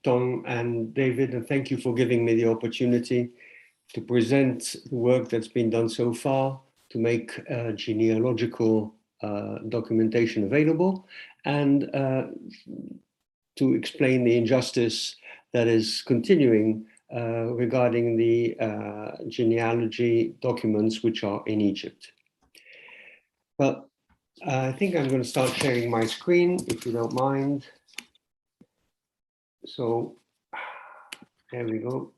Tom and David, and thank you for giving me the opportunity to present the work that's been done so far to make genealogical documentation available and to explain the injustice that is continuing regarding the genealogy documents which are in Egypt. Well, I think I'm going to start sharing my screen, if you don't mind. So, there we go.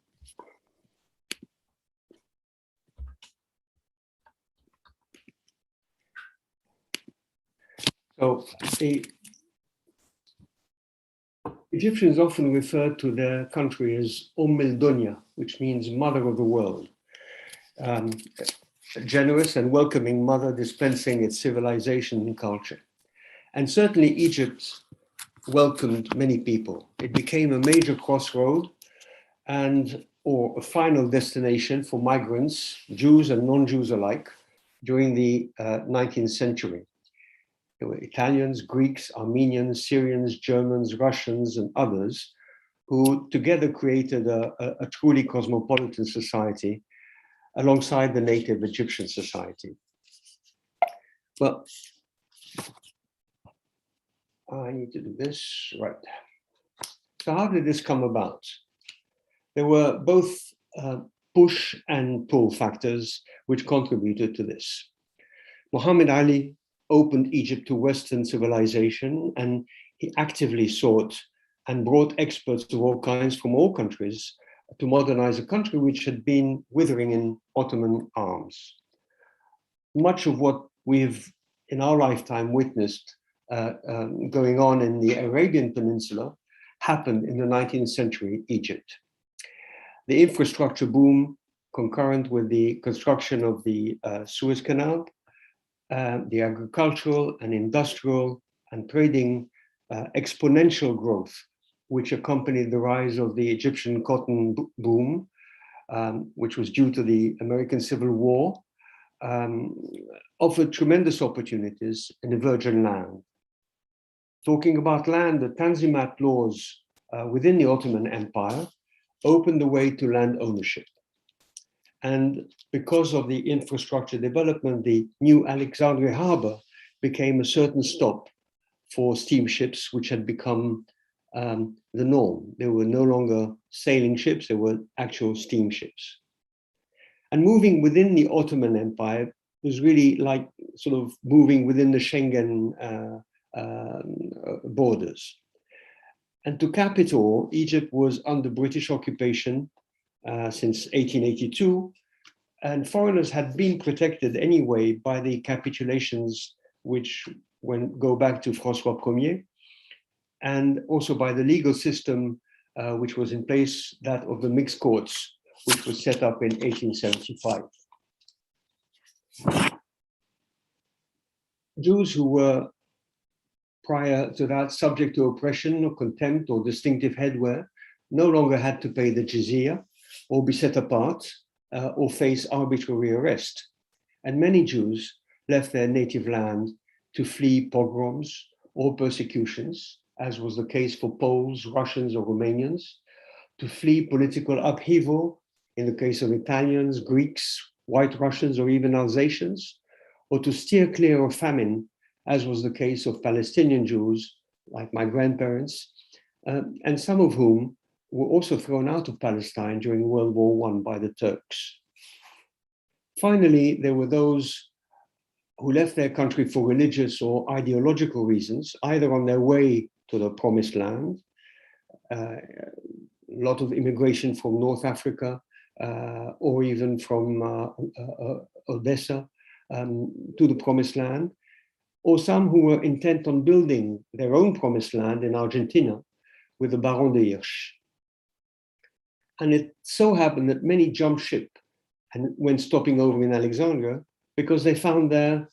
So, the Egyptians often refer to their country as El Dunya, which means mother of the world. A generous and welcoming mother dispensing its civilization and culture. And certainly Egypt welcomed many people. It became a major crossroad or a final destination for migrants, Jews and non-Jews alike, during the 19th century. There were Italians, Greeks, Armenians, Syrians, Germans, Russians, and others who together created a truly cosmopolitan society alongside the native Egyptian society. Well, I need to do this, right. So how did this come about? There were both push and pull factors which contributed to this. Muhammad Ali opened Egypt to Western civilization, and he actively sought and brought experts of all kinds from all countries to modernize a country which had been withering in Ottoman arms. Much of what we've in our lifetime witnessed going on in the Arabian Peninsula happened in the 19th century Egypt. The infrastructure boom concurrent with the construction of the Suez Canal, the agricultural and industrial and trading exponential growth, which accompanied the rise of the Egyptian cotton boom, which was due to the American Civil War, offered tremendous opportunities in the virgin land. Talking about land, the Tanzimat laws within the Ottoman Empire opened the way to land ownership. And because of the infrastructure development, the new Alexandria harbor became a certain stop for steamships, which had become the norm. They were no longer sailing ships, they were actual steamships. And moving within the Ottoman Empire was really like sort of moving within the Schengen borders. And to cap it all, Egypt was under British occupation since 1882, and foreigners had been protected anyway by the capitulations which go back to François Ier, and also by the legal system which was in place, that of the mixed courts, which was set up in 1875. Jews who were prior to that subject to oppression or contempt or distinctive headwear no longer had to pay the jizya or be set apart or face arbitrary arrest. And many Jews left their native land to flee pogroms or persecutions, as was the case for Poles, Russians, or Romanians, to flee political upheaval in the case of Italians, Greeks, White Russians, or even Alsatians, or to steer clear of famine, as was the case of Palestinian Jews, like my grandparents, and some of whom were also thrown out of Palestine during World War I by the Turks. Finally, there were those who left their country for religious or ideological reasons, either on their way to the Promised Land, a lot of immigration from North Africa, or even from Odessa to the Promised Land, or some who were intent on building their own Promised Land in Argentina with the Baron de Hirsch. And it so happened that many jumped ship and when stopping over in Alexandria, because they found there,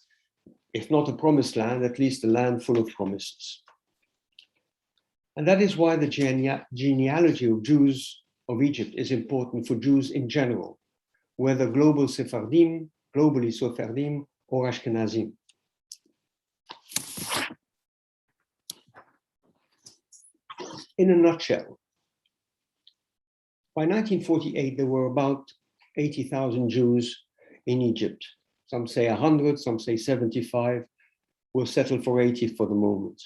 if not a promised land, at least a land full of promises. And that is why the genealogy of Jews of Egypt is important for Jews in general, whether globally Sephardim, or Ashkenazim. In a nutshell, by 1948, there were about 80,000 Jews in Egypt. Some say 100, some say 75. We'll settle for 80 for the moment.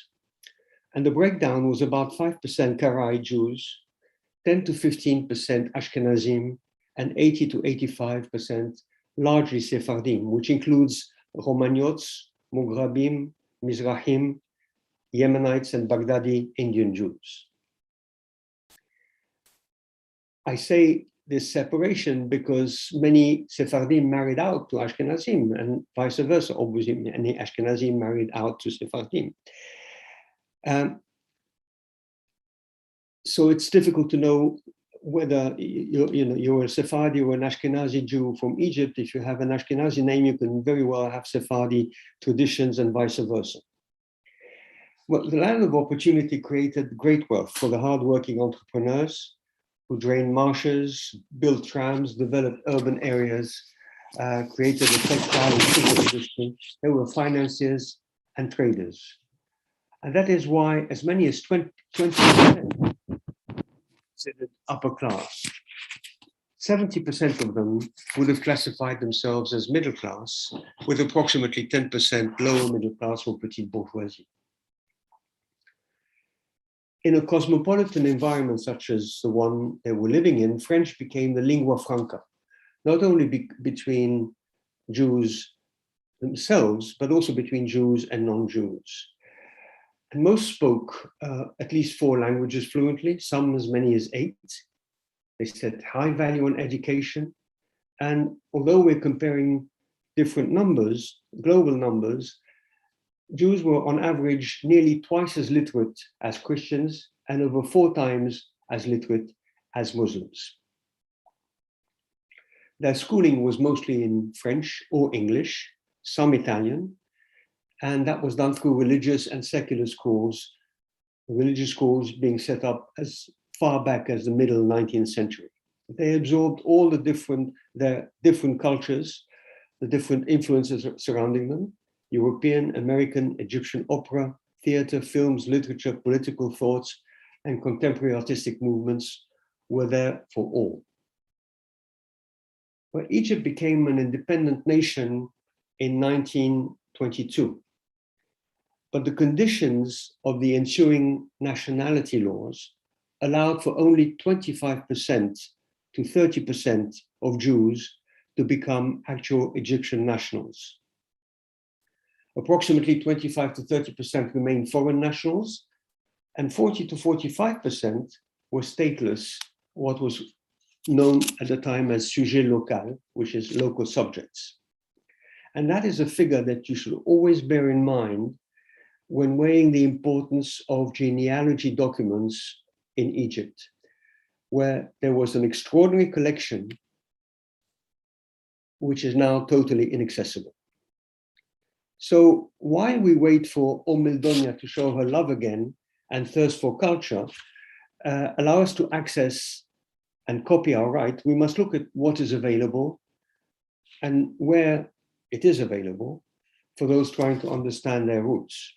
And the breakdown was about 5% Karaite Jews, 10 to 15% Ashkenazim, and 80 to 85% largely Sephardim, which includes Romagnots, Mughrabim, Mizrahim, Yemenites, and Baghdadi Indian Jews. I say this separation because many Sephardim married out to Ashkenazim and vice versa. Obviously, many Ashkenazim married out to Sephardim. So it's difficult to know whether you're a Sephardi or an Ashkenazi Jew from Egypt. If you have an Ashkenazi name, you can very well have Sephardi traditions and vice versa. Well, the land of opportunity created great wealth for the hardworking entrepreneurs who drained marshes, built trams, developed urban areas, created a textile and sugar industry. There were financiers and traders. And that is why as many as 20% considered upper class. 70% of them would have classified themselves as middle class, with approximately 10% lower middle class or petite bourgeoisie. In a cosmopolitan environment such as the one they were living in, French became the lingua franca, not only between Jews themselves, but also between Jews and non-Jews. And most spoke at least 4 languages fluently, some as many as 8. They set high value on education. And although we're comparing different numbers, global numbers, Jews were on average nearly twice as literate as Christians and over 4 times as literate as Muslims. Their schooling was mostly in French or English, some Italian, and that was done through religious and secular schools, religious schools being set up as far back as the middle 19th century. They absorbed all their different cultures, the different influences surrounding them: European, American, Egyptian opera, theater, films, literature, political thoughts, and contemporary artistic movements were there for all. But Egypt became an independent nation in 1922. But the conditions of the ensuing nationality laws allowed for only 25% to 30% of Jews to become actual Egyptian nationals. Approximately 25 to 30% remained foreign nationals, and 40 to 45% were stateless, what was known at the time as sujet local, which is local subjects. And that is a figure that you should always bear in mind when weighing the importance of genealogy documents in Egypt, where there was an extraordinary collection which is now totally inaccessible. So while we wait for Omildonia to show her love again and thirst for culture, allow us to access and copy our right, we must look at what is available and where it is available for those trying to understand their roots.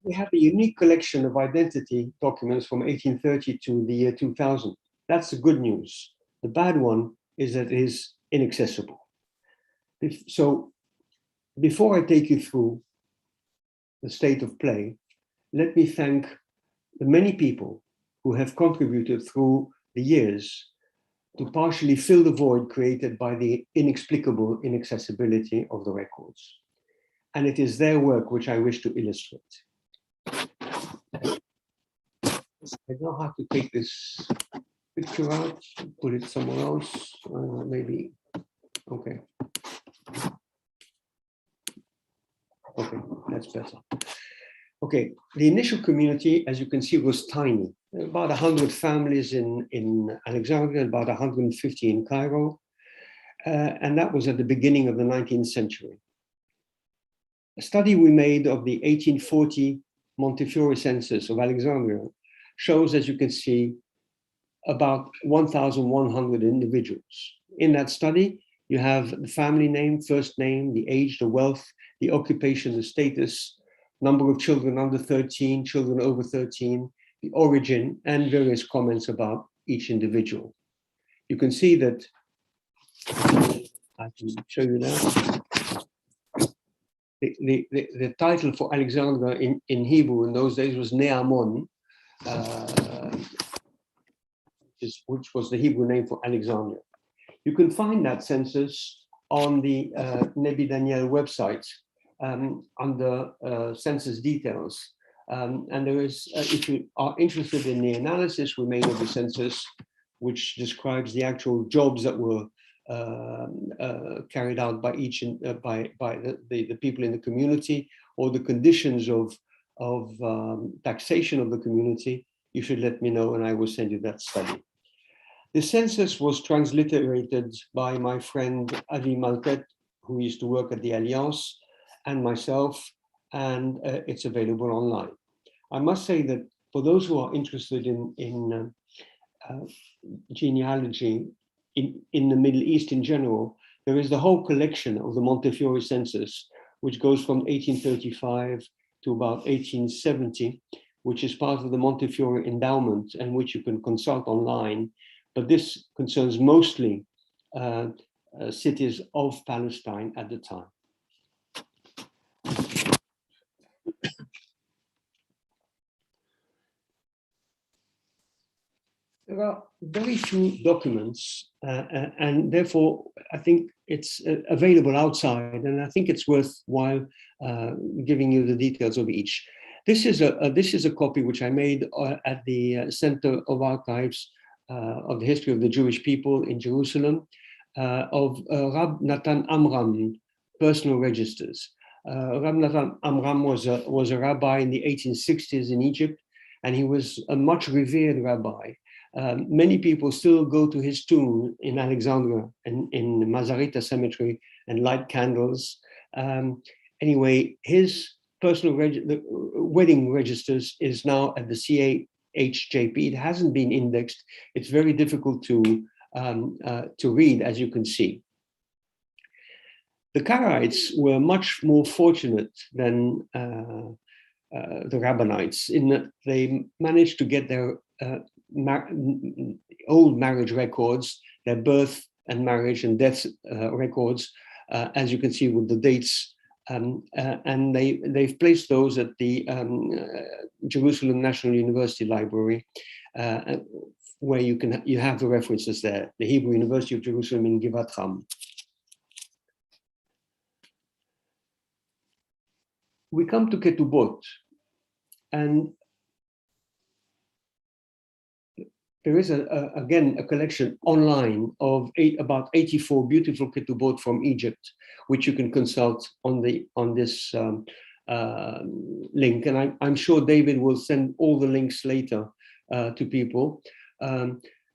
We have a unique collection of identity documents from 1830 to the year 2000. That's the good news. The bad one is that it is inaccessible. So before I take you through the state of play, let me thank the many people who have contributed through the years to partially fill the void created by the inexplicable inaccessibility of the records. And it is their work which I wish to illustrate. I now have to take this picture out, put it somewhere else, maybe, okay. Okay, that's better. Okay, the initial community, as you can see, was tiny. About 100 families in Alexandria, about 150 in Cairo. And that was at the beginning of the 19th century. A study we made of the 1840 Montefiore Census of Alexandria shows, as you can see, about 1,100 individuals. In that study, you have the family name, first name, the age, the wealth, the occupation, the status, number of children under 13, children over 13, the origin, and various comments about each individual. You can see that, I can show you now. The title for Alexandria in Hebrew in those days was Neamon, which was the Hebrew name for Alexandria. You can find that census on the Nebi Daniel website under census details. And there is, if you are interested in the analysis we made of the census, which describes the actual jobs that were carried out by each by the people in the community, or the conditions of taxation of the community, you should let me know and I will send you that study. The census was transliterated by my friend Avi Malket, who used to work at the Alliance, and myself, and it's available online. I must say that for those who are interested in genealogy in the Middle East in general, there is the whole collection of the Montefiore Census, which goes from 1835 to about 1870, which is part of the Montefiore Endowment and which you can consult online. But this concerns mostly cities of Palestine at the time. There are very few documents, and therefore I think it's available outside, and I think it's worthwhile giving you the details of each. This is a copy which I made at the Center of Archives of the History of the Jewish People in Jerusalem, of Rab Natan Amram personal registers. Rab Natan Amram was a rabbi in the 1860s in Egypt, and he was a much revered rabbi. Many people still go to his tomb in Alexandria and in Mazarita Cemetery and light candles. Anyway, his personal wedding registers is now at the CAHJP. It hasn't been indexed. It's very difficult to read, as you can see. The Karaites were much more fortunate than the Rabbinites in that they managed to get their old marriage records, their birth and marriage and death records, as you can see with the dates, and they've placed those at the Jerusalem National University Library, where you have the references there, the Hebrew University of Jerusalem in Givat Ham. We come to Ketubot, and there is again a collection online of about 84 beautiful ketubot from Egypt, which you can consult on this link. And I'm sure David will send all the links later to people.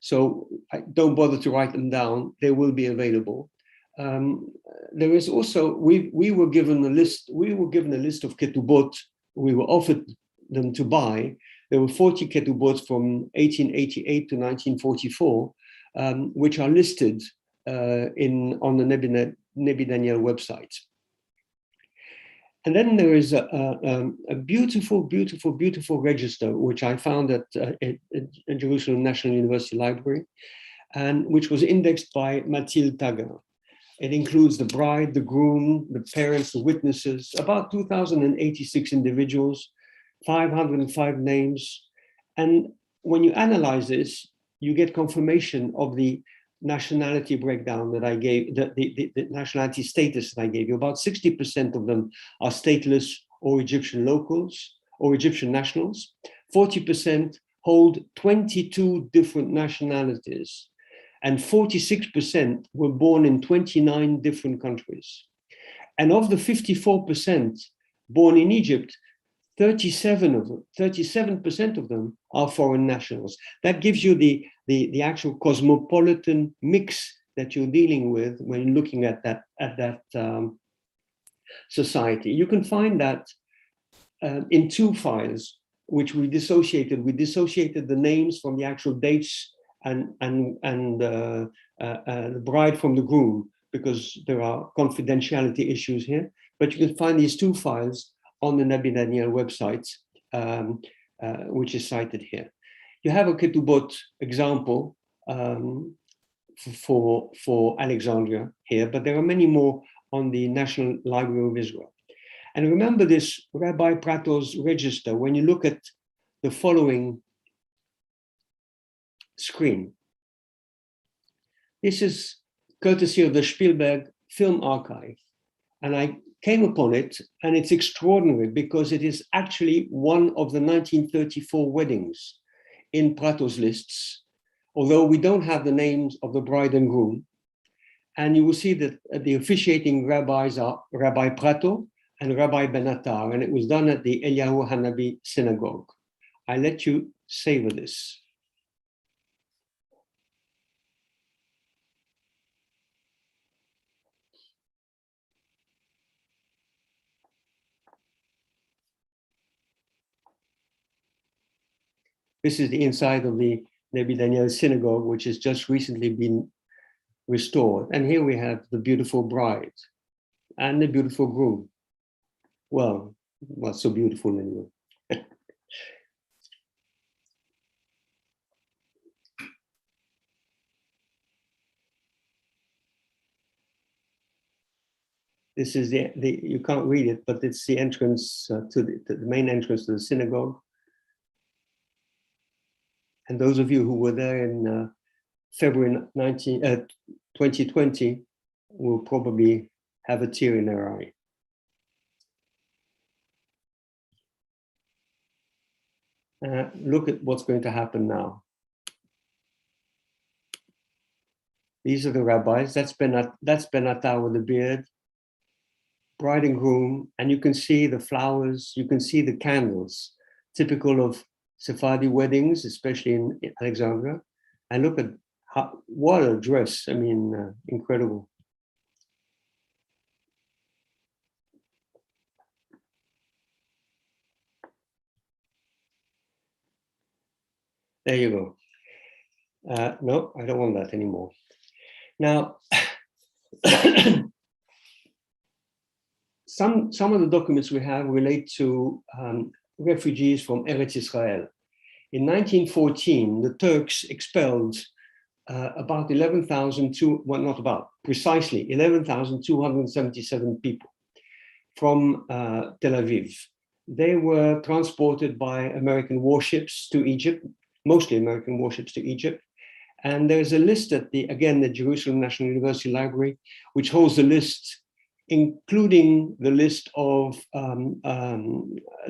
So don't bother to write them down; they will be available. There is also we were given a list. We were given a list of ketubot. We were offered them to buy. There were 40 ketubot from 1888 to 1944, which are listed on the Nebi Daniel website. And then there is a beautiful, beautiful, beautiful register, which I found at Jerusalem National University Library, and which was indexed by Mathilde Tagar. It includes the bride, the groom, the parents, the witnesses, about 2,086 individuals, 505 names. And when you analyze this, you get confirmation of the nationality breakdown that I gave, the nationality status that I gave you. About 60% of them are stateless or Egyptian locals or Egyptian nationals. 40% hold 22 different nationalities, and 46% were born in 29 different countries. And of the 54% born in Egypt, 37% of them are foreign nationals. That gives you the actual cosmopolitan mix that you're dealing with when looking at that society. You can find that in two files, which we dissociated. We dissociated the names from the actual dates and the bride from the groom, because there are confidentiality issues here. But you can find these two files on the Nabi Daniel website, which is cited here. You have a Ketubot example for Alexandria here, but there are many more on the National Library of Israel. And remember this Rabbi Prato's register when you look at the following screen. This is courtesy of the Spielberg Film Archive. And I came upon it, and it's extraordinary because it is actually one of the 1934 weddings in Prato's lists, although we don't have the names of the bride and groom. And you will see that the officiating rabbis are Rabbi Prato and Rabbi Benatar, and it was done at the Eliyahu Hanabi Synagogue. I let you savor this. This is the inside of the Nabi Daniel Synagogue, which has just recently been restored. And here we have the beautiful bride and the beautiful groom. Well, so beautiful anyway. This is the you can't read it, but it's the entrance to the main entrance to the synagogue. And those of you who were there in February 2020 will probably have a tear in their eye. Look at what's going to happen now. These are the rabbis. That's Benatar with the beard, bride and groom, and you can see the flowers, you can see the candles, typical of Sephardi weddings, especially in Alexandria. And look at what a dress, I mean, incredible. There you go. No, I don't want that anymore. Now, some of the documents we have relate to refugees from Eretz Israel. In 1914, the Turks expelled about 11,277 people from Tel Aviv. They were transported by American warships to Egypt, mostly American warships to Egypt. And there's a list at the Jerusalem National University Library, which holds the list, including the list of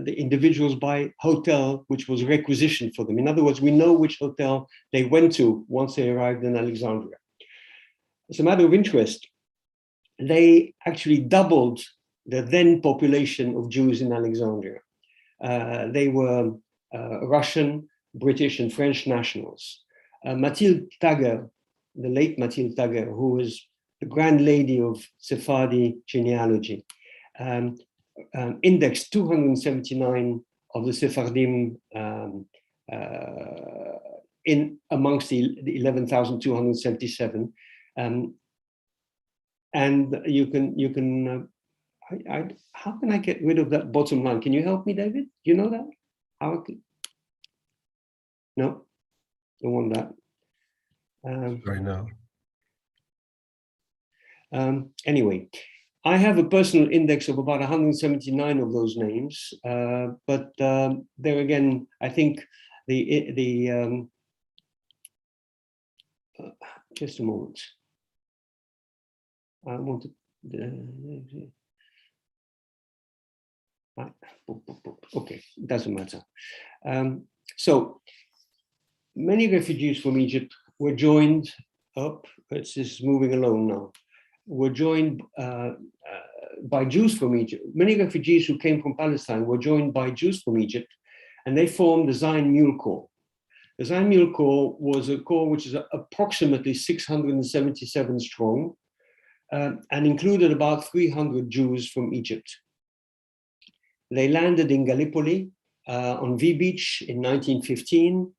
the individuals by hotel, which was requisitioned for them. In other words, we know which hotel they went to once they arrived in Alexandria. As a matter of interest, they actually doubled the then population of Jews in Alexandria. They were Russian, British, and French nationals. Mathilde Tager, the late Mathilde Tager, who was the grand lady of Sephardi genealogy, indexed 279 of the Sephardim in amongst the 11,277, and you can. How can I get rid of that bottom line? Can you help me, David? Do you know that? How? No, don't want that. Right now. Anyway, I have a personal index of about 179 of those names, but there again, I think just a moment. I want to. Okay, it doesn't matter. So many refugees from Egypt were joined up. It's just moving along now. Were joined by Jews from Egypt. Many refugees who came from Palestine were joined by Jews from Egypt, and they formed the Zion Mule Corps. The Zion Mule Corps was a corps which is approximately 677 strong, and included about 300 Jews from Egypt. They landed in Gallipoli on V Beach in 1915,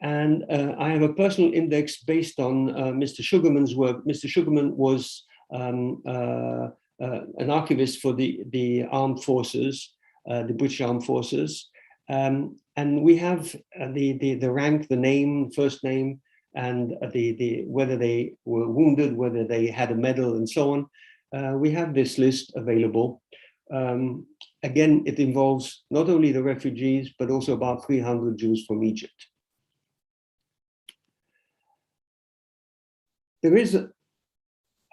And I have a personal index based on Mr. Sugarman's work. Mr. Sugarman was an archivist for the armed forces, the British Armed Forces. And we have the rank, the name, first name, and whether they were wounded, whether they had a medal, and so on. We have this list available. Again, it involves not only the refugees, but also about 300 Jews from Egypt. There is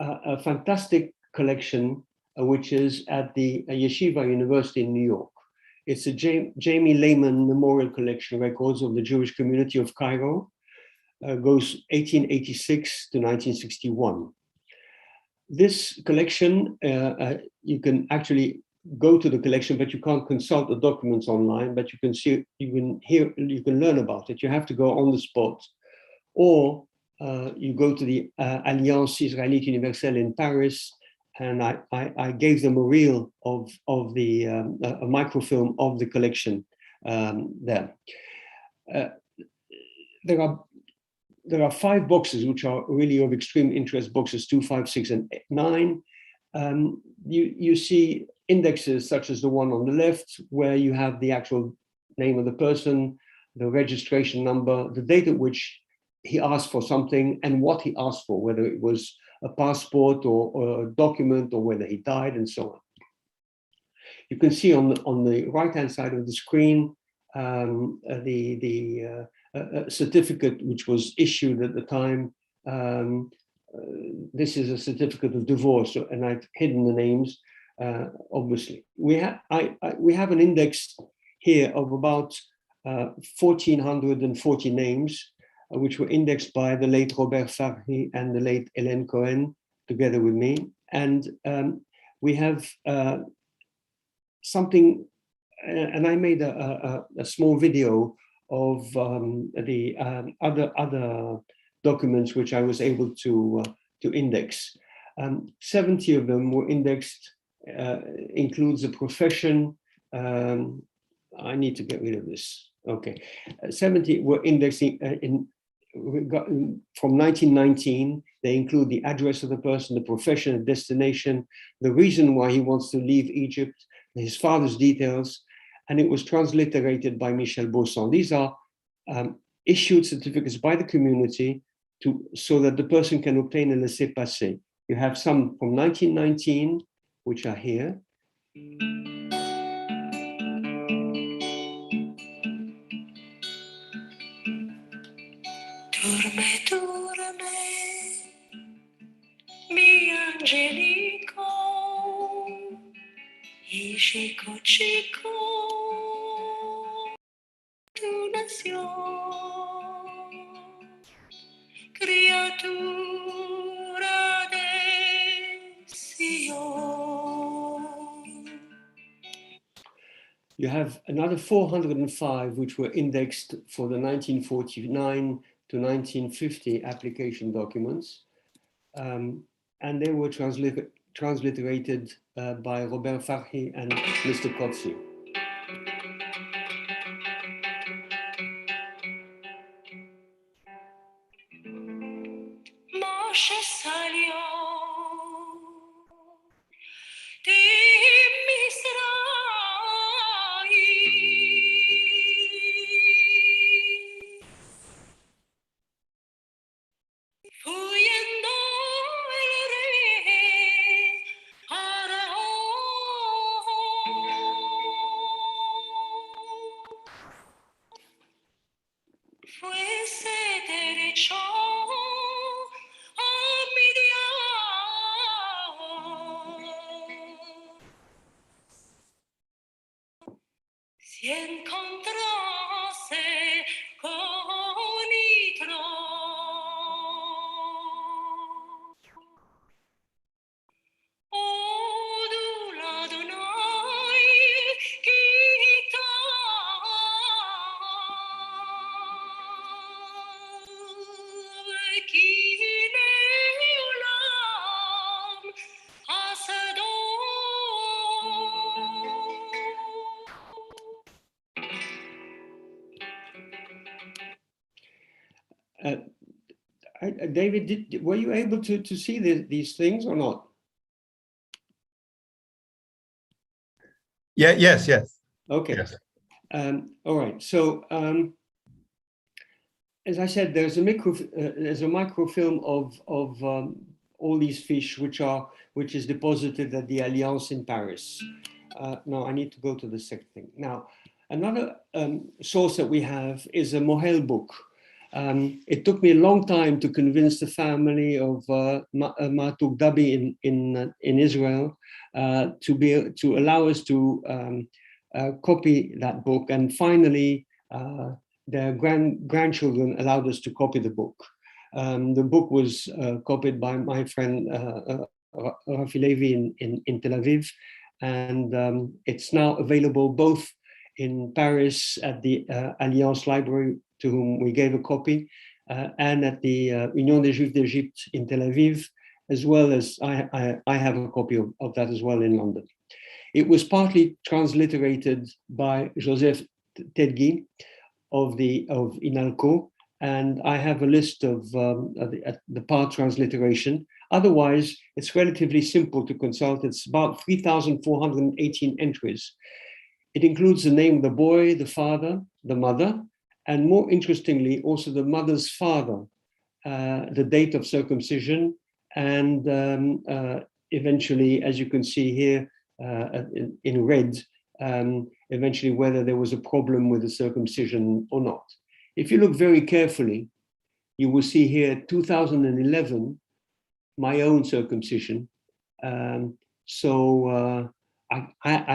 a fantastic collection, which is at the Yeshiva University in New York. It's a Jamie Lehman Memorial Collection Records of the Jewish community of Cairo. Goes 1886 to 1961. This collection, you can actually go to the collection, but you can't consult the documents online, but you can see, you can learn about it. You have to go on the spot, or you go to the Alliance Israélite Universelle in Paris, and I gave them a reel of a microfilm of the collection there. There are 5 boxes which are really of extreme interest, boxes 2, 5, 6, and 9. You see indexes such as the one on the left, where you have the actual name of the person, the registration number, the date at which he asked for something, and what he asked for, whether it was a passport or a document, or whether he died, and so on. You can see on the right-hand side of the screen a certificate which was issued at the time. This is a certificate of divorce, and I've hidden the names, obviously. We have an index here of about 1,440 names, which were indexed by the late Robert Farhi and the late Hélène Cohen, together with me. And we have something, and I made a small video of the other documents which I was able to index. 70 of them were indexed, includes a profession. I need to get rid of this. Okay, 70 were indexing from 1919. They include the address of the person, the profession, the destination, the reason why he wants to leave Egypt, his father's details, and it was transliterated by Michel Bosson. These are issued certificates by the community so that the person can obtain a laissez-passer. You have some from 1919, which are here. Dorme, dorme, mi angelico, y chico, chico, tu nación, criatura de Sion. You have another 405 which were indexed for the 1949 to 1950 application documents, and they were transliterated by Robert Farhi and Mr. Kotzi. Moshe salió de Misraim, huyendo el rey Faraón, fuese derecho a Midian, si encontrase con Yitro, Odul Adonai Kita, Vekine Ulam Hasado. David, were you able to see these things or not? Yeah, yes. Okay. Yes. All right. So as I said, there's a microfilm of all these fish, which is deposited at the Alliance in Paris. Now I need to go to the second thing. Now, another source that we have is a Mohel book. It took me a long time to convince the family of Matuk Dabi in Israel to allow us to copy that book, and finally their grandchildren allowed us to copy the book. The book was copied by my friend Rafi Levi in Tel Aviv, and it's now available both in Paris at the Alliance Library, to whom we gave a copy, and at the Union des Juifs d'Égypte in Tel Aviv, as well as I have a copy of that as well in London. It was partly transliterated by Joseph Tedgui of INALCO, and I have a list of the part transliteration. Otherwise, it's relatively simple to consult. It's about 3,418 entries. It includes the name of the boy, the father, the mother, and more interestingly, also the mother's father, the date of circumcision, and eventually, as you can see here in red, eventually whether there was a problem with the circumcision or not. If you look very carefully, you will see here 2011, my own circumcision. I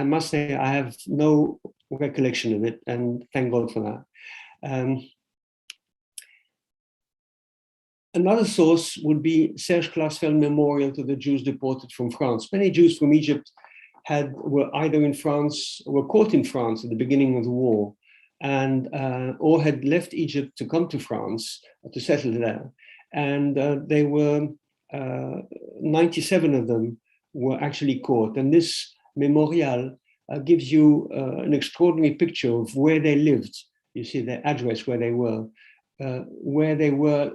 must say I have no recollection of it, and thank God for that. Another source would be Serge Klaasfeld Memorial to the Jews deported from France. Many Jews from Egypt were either in France, were caught in France at the beginning of the war, and or had left Egypt to come to France to settle there. And they were 97 of them were actually caught. And this memorial gives you an extraordinary picture of where they lived. You see their address, where they were,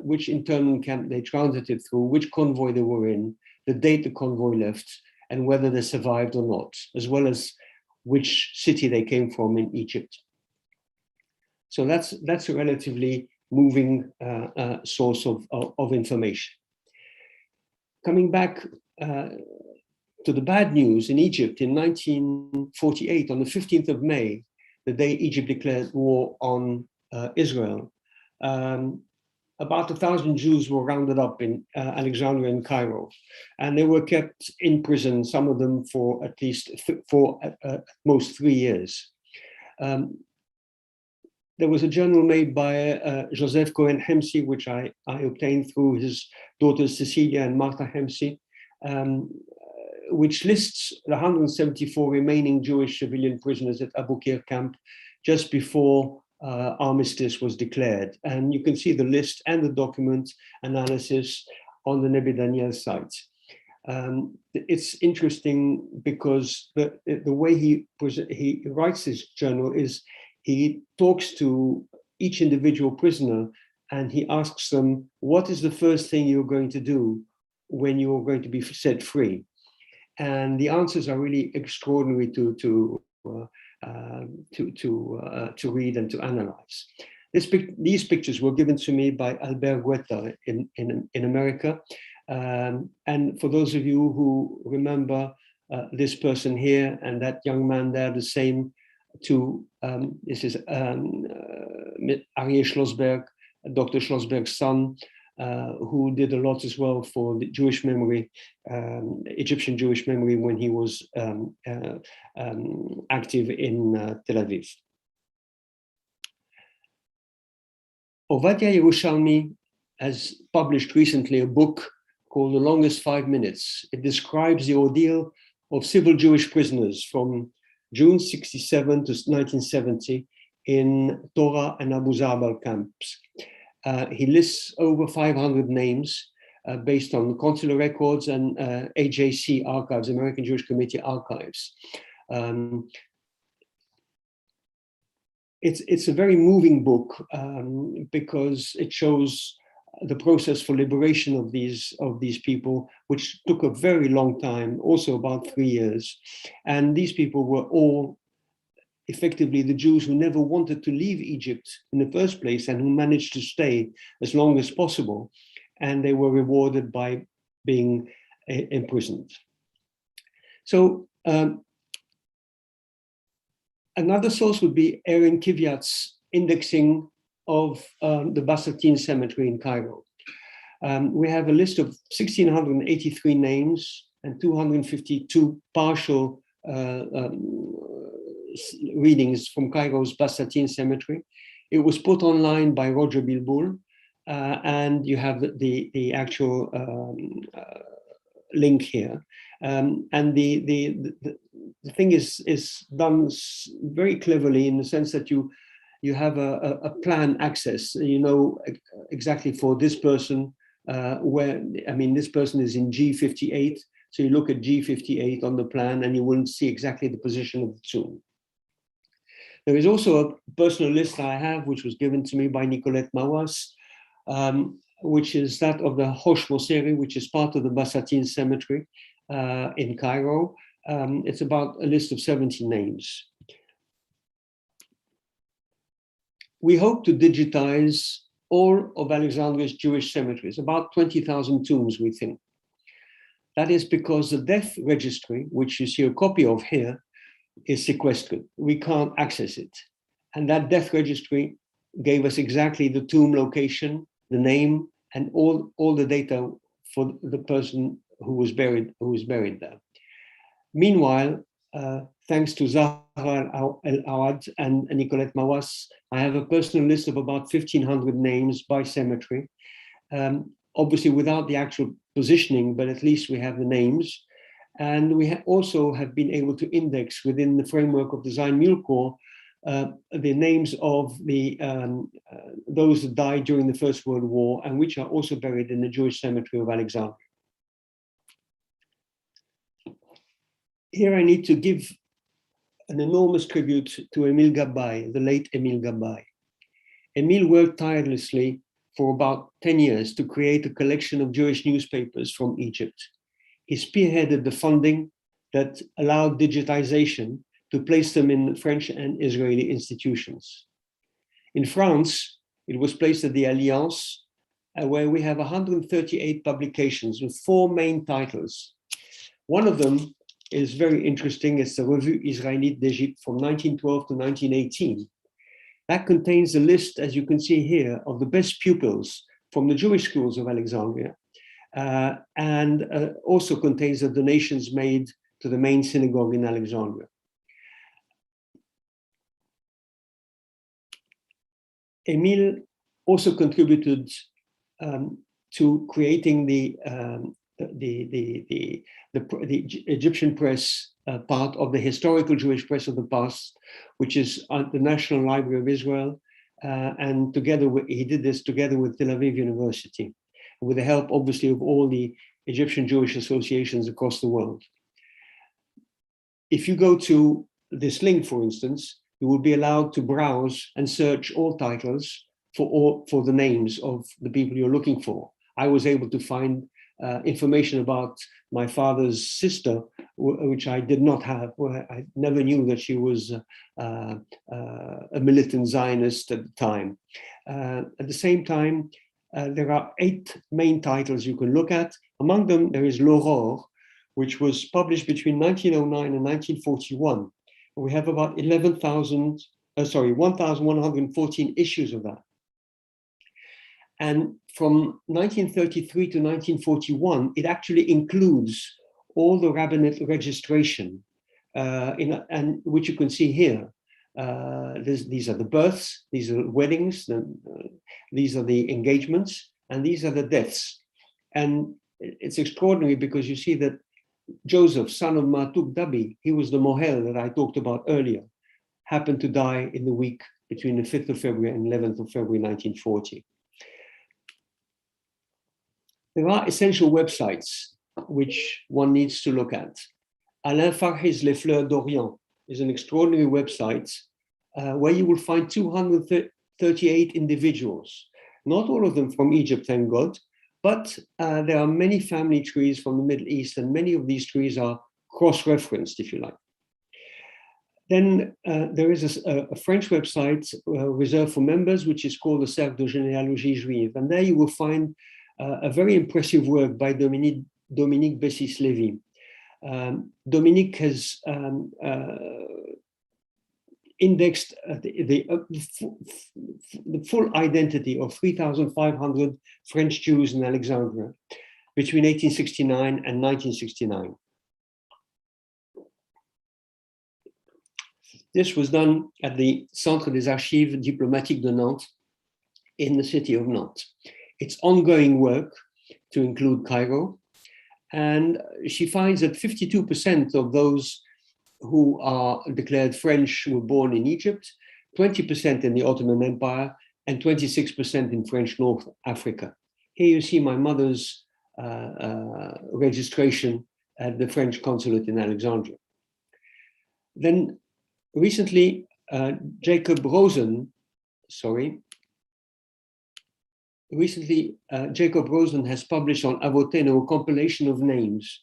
which internment camp they transited through, which convoy they were in, the date the convoy left, and whether they survived or not, as well as which city they came from in Egypt. So that's a relatively moving source of information. Coming back to the bad news, in Egypt in 1948, on the 15th of May, the day Egypt declared war on Israel, about 1,000 Jews were rounded up in Alexandria and Cairo, and they were kept in prison, some of them for at least at most 3 years. There was a journal made by Joseph Cohen Hemsi, which I obtained through his daughters Cecilia and Martha Hemsi, which lists the 174 remaining Jewish civilian prisoners at Abu Qir camp just before armistice was declared. And you can see the list and the document analysis on the Nebi Daniel site. It's interesting because the way he writes his journal is he talks to each individual prisoner and he asks them, what is the first thing you're going to do when you're going to be set free? And the answers are really extraordinary to read and to analyze. These pictures were given to me by Albert Guetta in America. And for those of you who remember this person here and that young man there, the same to, this is Aryeh Schlossberg, Dr. Schlossberg's son, who did a lot as well for the Jewish memory, Egyptian Jewish memory, when he was active in Tel Aviv. Ovadia Yerushalmi has published recently a book called The Longest 5 Minutes. It describes the ordeal of civil Jewish prisoners from June 67 to 1970 in Torah and Abu Zabal camps. He lists over 500 names based on consular records and AJC archives, American Jewish Committee archives. It's a very moving book because it shows the process for liberation of these people, which took a very long time, also about 3 years. And these people were all effectively the Jews who never wanted to leave Egypt in the first place and who managed to stay as long as possible. And they were rewarded by being imprisoned. So another source would be Erin Kiviat's indexing of the Basatine Cemetery in Cairo. We have a list of 1,683 names and 252 partial readings from Cairo's Basatine Cemetery. It was put online by Roger Bilboul, and you have the actual link here. And the thing is done very cleverly in the sense that you have a plan access. You know exactly for this person where, I mean, this person is in G58. So you look at G58 on the plan and you will see exactly the position of the tomb. There is also a personal list I have, which was given to me by Nicolette Mawas, which is that of the Hosh Moseri, which is part of the Basatine Cemetery in Cairo. It's about a list of 70 names. We hope to digitize all of Alexandria's Jewish cemeteries, about 20,000 tombs, we think. That is because the death registry, which you see a copy of here, is sequestered. We can't access it. And that death registry gave us exactly the tomb location, the name, and all the data for the person who was buried there. Meanwhile, thanks to Zahra El-Awad and Nicolette Mawas, I have a personal list of about 1,500 names by cemetery. Obviously without the actual positioning, but at least we have the names. And we also have been able to index within the framework of Design Mule Corps the names of those that died during the First World War and which are also buried in the Jewish cemetery of Alexandria. Here I need to give an enormous tribute to Emile Gabay, the late Emile Gabay. Emile worked tirelessly for about 10 years to create a collection of Jewish newspapers from Egypt. He spearheaded the funding that allowed digitization to place them in French and Israeli institutions. In France, it was placed at the Alliance, where we have 138 publications with 4 main titles. One of them is very interesting. It's the Revue Israélite d'Égypte from 1912 to 1918. That contains a list, as you can see here, of the best pupils from the Jewish schools of Alexandria, and also contains the donations made to the main synagogue in Alexandria. Emile also contributed to creating the Egyptian press part of the historical Jewish press of the past, which is the National Library of Israel, and he did this together with Tel Aviv University, with the help, obviously, of all the Egyptian Jewish associations across the world. If you go to this link, for instance, you will be allowed to browse and search all titles for the names of the people you're looking for. I was able to find information about my father's sister, which I did not have. I never knew that she was a militant Zionist at the time. At the same time, there are 8 main titles you can look at. Among them, there is L'Aurore, which was published between 1909 and 1941. We have about 1,114 issues of that. And from 1933 to 1941, it actually includes all the rabbinate registration, and which you can see here. These are the births, these are the weddings, these are the engagements, and these are the deaths. And it's extraordinary because you see that Joseph, son of Matuk Dabi, he was the Mohel that I talked about earlier, happened to die in the week between the 5th of February and 11th of February 1940. There are essential websites which one needs to look at. Alain Farhi's Les Fleurs d'Orient is an extraordinary website where you will find 238 individuals Not all of them from Egypt, thank God, but there are many family trees from the Middle East, and many of these trees are cross-referenced, if you like. Then there is a French website reserved for members, which is called the Cercle de Genealogie Juive. And there you will find a very impressive work by Dominique Bessis-Lévy. Dominique has indexed the full identity of 3,500 French Jews in Alexandria between 1869 and 1969. This was done at the Centre des Archives Diplomatiques de Nantes in the city of Nantes. It's ongoing work to include Cairo, and she finds that 52% of those who are declared French were born in Egypt, 20% in the Ottoman Empire, and 26% in French North Africa. Here you see my mother's registration at the French consulate in Alexandria. Then recently, Jacob Rosen has published on Avoteno a compilation of names.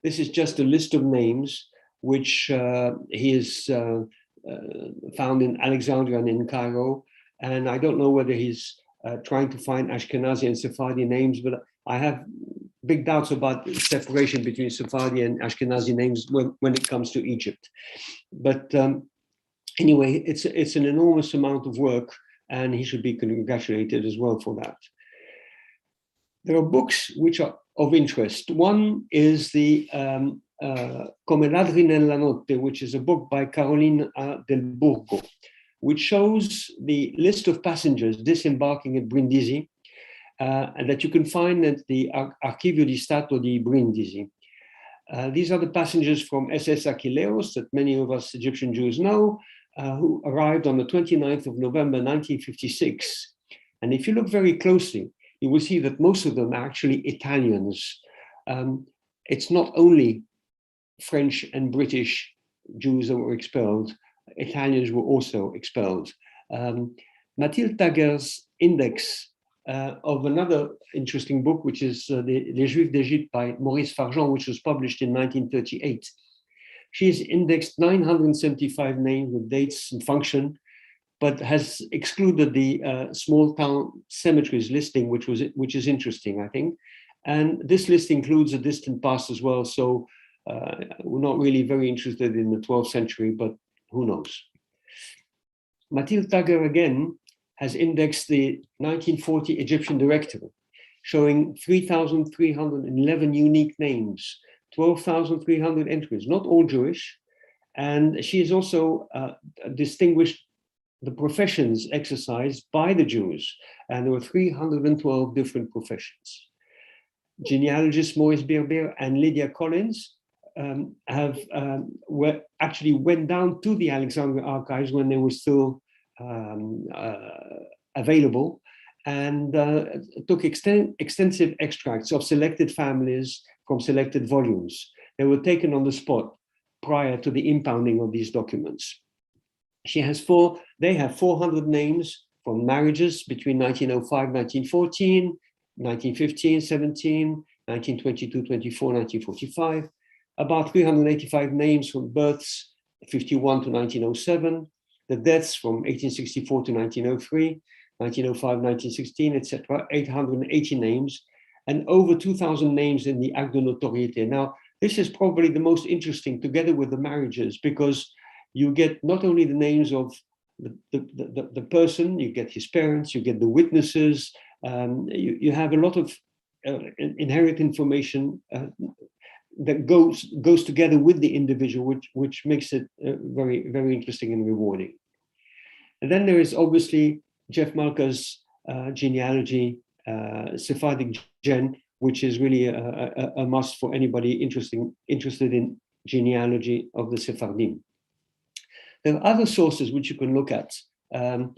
This is just a list of names which he has found in Alexandria and in Cairo. And I don't know whether he's trying to find Ashkenazi and Sephardi names, but I have big doubts about the separation between Sephardi and Ashkenazi names when it comes to Egypt. But anyway, it's an enormous amount of work, and he should be congratulated as well for that. There are books which are of interest. One is the Come ladri nella notte, which is a book by Caroline del Burgo, which shows the list of passengers disembarking at Brindisi, and that you can find at the Archivio di Stato di Brindisi. These are the passengers from SS Achilleos that many of us Egyptian Jews know, who arrived on the 29th of November 1956. And if you look very closely, you will see that most of them are actually Italians. It's not only French and British Jews that were expelled, Italians were also expelled. Mathilde Tager's index of another interesting book, which is Les Juifs d'Égypte by Maurice Farjean, which was published in 1938. She's indexed 975 names with dates and function, but has excluded the small town cemeteries listing, which is interesting, I think. And this list includes a distant past as well. So we're not really very interested in the 12th century, but who knows? Mathilde Tager again has indexed the 1940 Egyptian directory, showing 3,311 unique names, 12,300 entries, not all Jewish. And she has also distinguished the professions exercised by the Jews, and there were 312 different professions. Genealogists Maurice Berber and Lydia Collins actually went down to the Alexandria Archives when they were still available, and took extensive extracts of selected families from selected volumes. They were taken on the spot prior to the impounding of these documents. They have 400 names from marriages between 1905, 1914, 1915, 17, 1922, 24, 1945, about 385 names from births 51 to 1907, the deaths from 1864 to 1903, 1905, 1916, etc., 880 names, and over 2,000 names in the Acte de Notoriété. Now, this is probably the most interesting, together with the marriages, because you get not only the names of the person, you get his parents, you get the witnesses, you have a lot of inherent information that goes together with the individual, which makes it very, very interesting and rewarding. And then there is obviously Jeff Malka's genealogy, Sephardic Gen, which is really a must for anybody interested in genealogy of the Sephardim. There are other sources which you can look at. The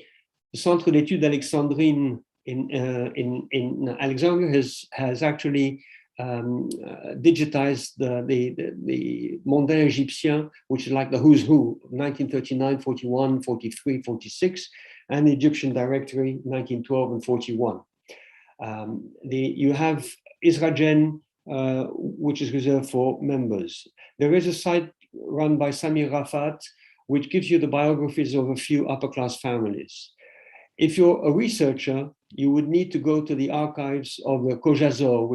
Centre d'études alexandrines in Alexandria has actually digitized the Mondain Egyptien, which is like the who's who, 1939, 41, 43, 46, and the Egyptian Directory, 1912 and 41. You have Isragen, which is reserved for members. There is a site run by Samir Rafat, which gives you the biographies of a few upper-class families. If you're a researcher, you would need to go to the archives of the Kojazor,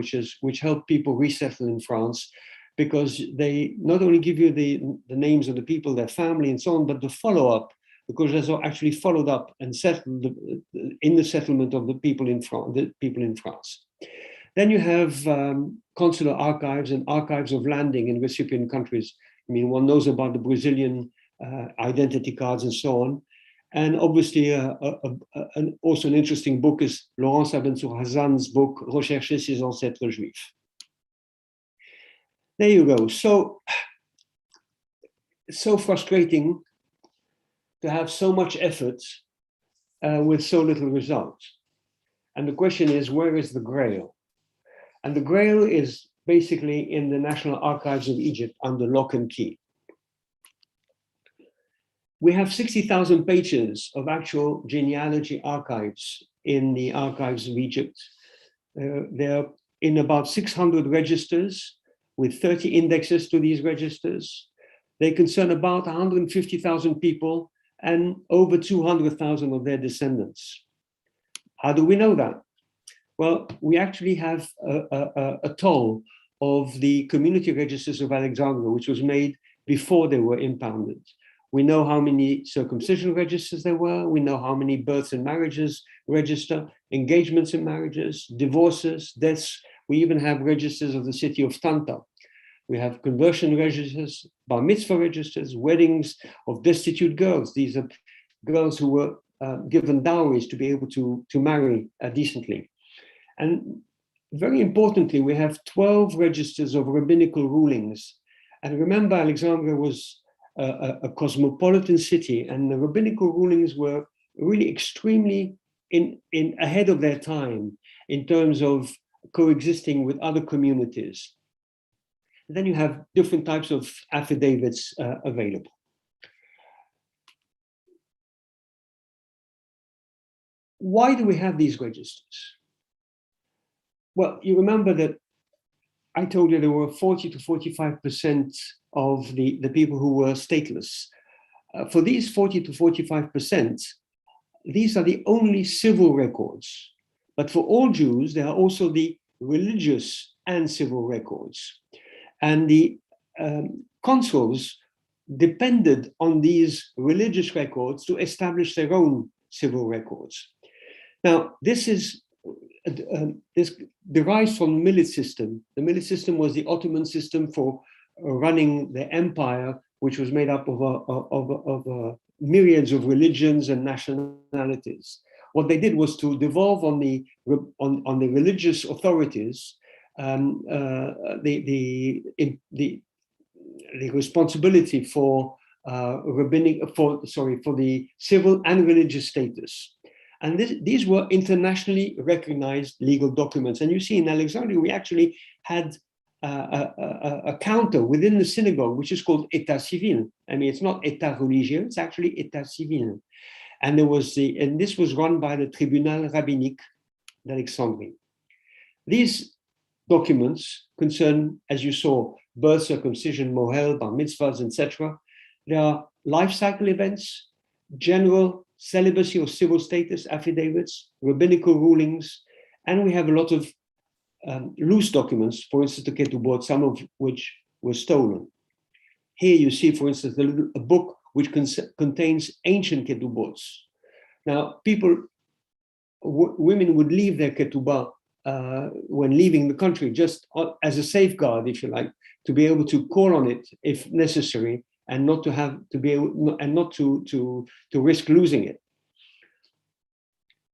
which help people resettle in France, because they not only give you the names of the people, their family, and so on, but the follow-up. The Kojazor actually followed up and settled in the settlement of the people in France. Then you have consular archives and archives of landing in recipient countries. I mean, one knows about the Brazilian identity cards and so on. And obviously, also an interesting book is Laurence Abensour Hassan's book, Rechercher ses ancêtres juifs. There you go. So frustrating to have so much effort with so little result. And the question is, where is the Grail? And the Grail is basically in the National Archives of Egypt under lock and key. We have 60,000 pages of actual genealogy archives in the archives of Egypt. They're in about 600 registers with 30 indexes to these registers. They concern about 150,000 people and over 200,000 of their descendants. How do we know that? Well, we actually have a toll of the community registers of Alexandria, which was made before they were impounded. We know how many circumcision registers there were. We know how many births and marriages register, engagements and marriages, divorces, deaths. We even have registers of the city of Tanta. We have conversion registers, bar mitzvah registers, weddings of destitute girls. These are girls who were given dowries to be able to marry decently. And very importantly, we have 12 registers of rabbinical rulings. And remember, Alexandria was a cosmopolitan city, and the rabbinical rulings were really extremely ahead of their time in terms of coexisting with other communities. And then you have different types of affidavits available. Why do we have these registers? Well, you remember that I told you there were 40 to 45% of the people who were stateless. For these 40 to 45%, these are the only civil records. But for all Jews, there are also the religious and civil records. And the consuls depended on these religious records to establish their own civil records. Now, this derives from the Millet system. The Millet system was the Ottoman system for running the empire, which was made up of myriads of religions and nationalities. What they did was to devolve on the religious authorities the responsibility for the civil and religious status. And these were internationally recognized legal documents. And you see in Alexandria, we actually had a counter within the synagogue, which is called État civil. I mean, it's not État religieux, it's actually État civil. And this was run by the Tribunal Rabbinique d'Alexandrie. These documents concern, as you saw, birth, circumcision, Mohel, bar mitzvahs, etc. There are life cycle events, general celibacy or civil status affidavits, rabbinical rulings, and we have a lot of loose documents, for instance, the Ketubot, some of which were stolen. Here you see, for instance, a book which contains ancient Ketubots. Now, women would leave their Ketubah when leaving the country, just as a safeguard, if you like, to be able to call on it if necessary, and not to risk losing it.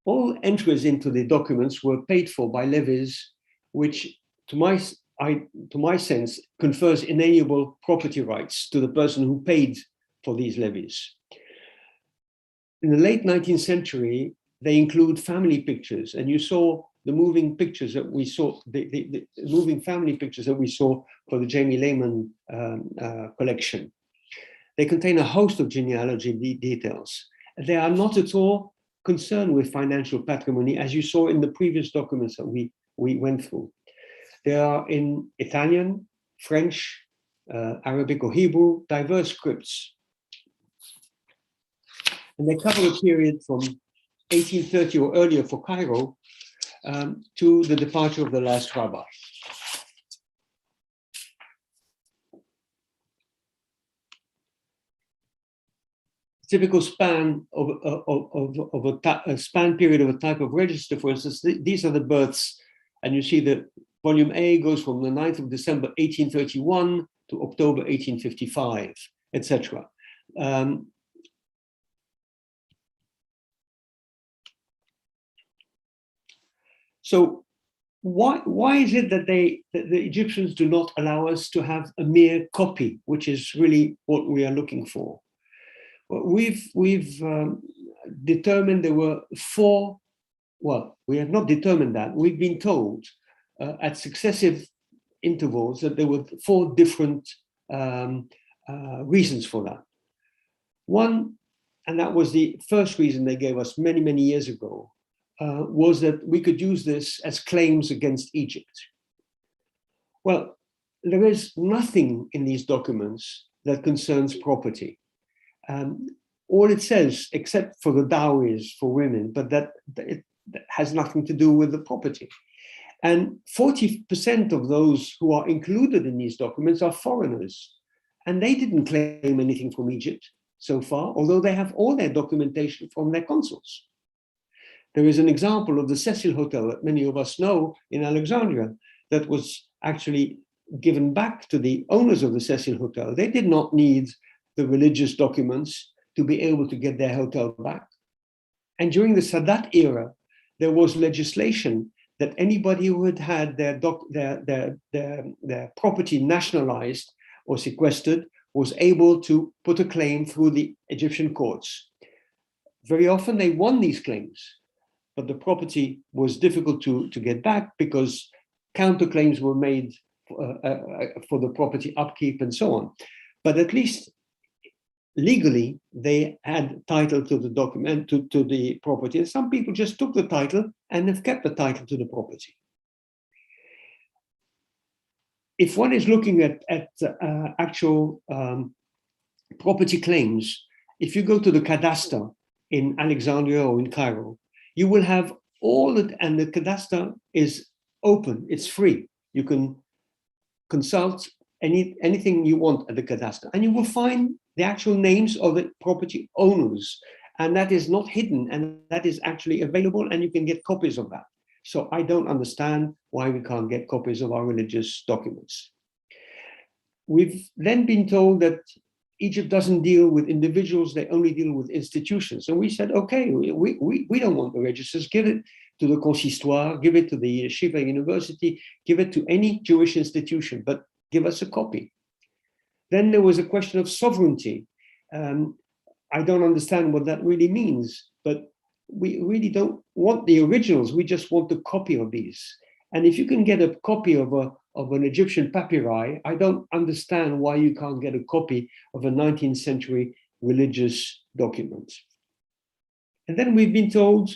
All entries into the documents were paid for by levies, which, to my sense, confers inalienable property rights to the person who paid for these levies. In the late 19th century, they include family pictures, and you saw the moving pictures that we saw, the moving family pictures that we saw for the Jamie Lehman collection. They contain a host of genealogy details. They are not at all concerned with financial patrimony, as you saw in the previous documents that we went through. They are in Italian, French, Arabic or Hebrew, diverse scripts. And they cover a period from 1830 or earlier for Cairo to the departure of the last rabbi. Typical span of a span period of a type of register, for instance, these are the births, and you see that volume A goes from the 9th of December 1831 to October 1855, etc. So why is it that the Egyptians do not allow us to have a mere copy, which is really what we are looking for? Well, we've determined there were four. Well, we have not determined that. We've been told at successive intervals that there were four different reasons for that. One, and that was the first reason they gave us many, many years ago, was that we could use this as claims against Egypt. Well, there is nothing in these documents that concerns property. All it says, except for the dowries for women, but that has nothing to do with the property. And 40% of those who are included in these documents are foreigners, and they didn't claim anything from Egypt so far, although they have all their documentation from their consuls. There is an example of the Cecil Hotel that many of us know in Alexandria that was actually given back to the owners of the Cecil Hotel. They did not need the religious documents to be able to get their hotel back. And during the Sadat era, there was legislation that anybody who had had their property nationalized or sequestered was able to put a claim through the Egyptian courts. Very often they won these claims, but the property was difficult to get back because counterclaims were made for the property upkeep and so on. But at least legally, they had title to the document, to the property, and some people just took the title and have kept the title to the property. If one is looking at actual property claims, if you go to the cadastre in Alexandria or in Cairo, you will have all it, and the cadastre is open, it's free. You can consult anything you want at the cadastre, and you will find the actual names of the property owners, and that is not hidden, and that is actually available, and you can get copies of that. So I don't understand why we can't get copies of our religious documents. We've then been told that Egypt doesn't deal with individuals, they only deal with institutions. And we said, okay, we don't want the registers, give it to the consistoire, give it to the Shiva University, give it to any Jewish institution, but give us a copy. Then there was a question of sovereignty. I don't understand what that really means, but we really don't want the originals, we just want the copy of these. And if you can get a copy of an Egyptian papyri, I don't understand why you can't get a copy of a 19th century religious document. And then we've been told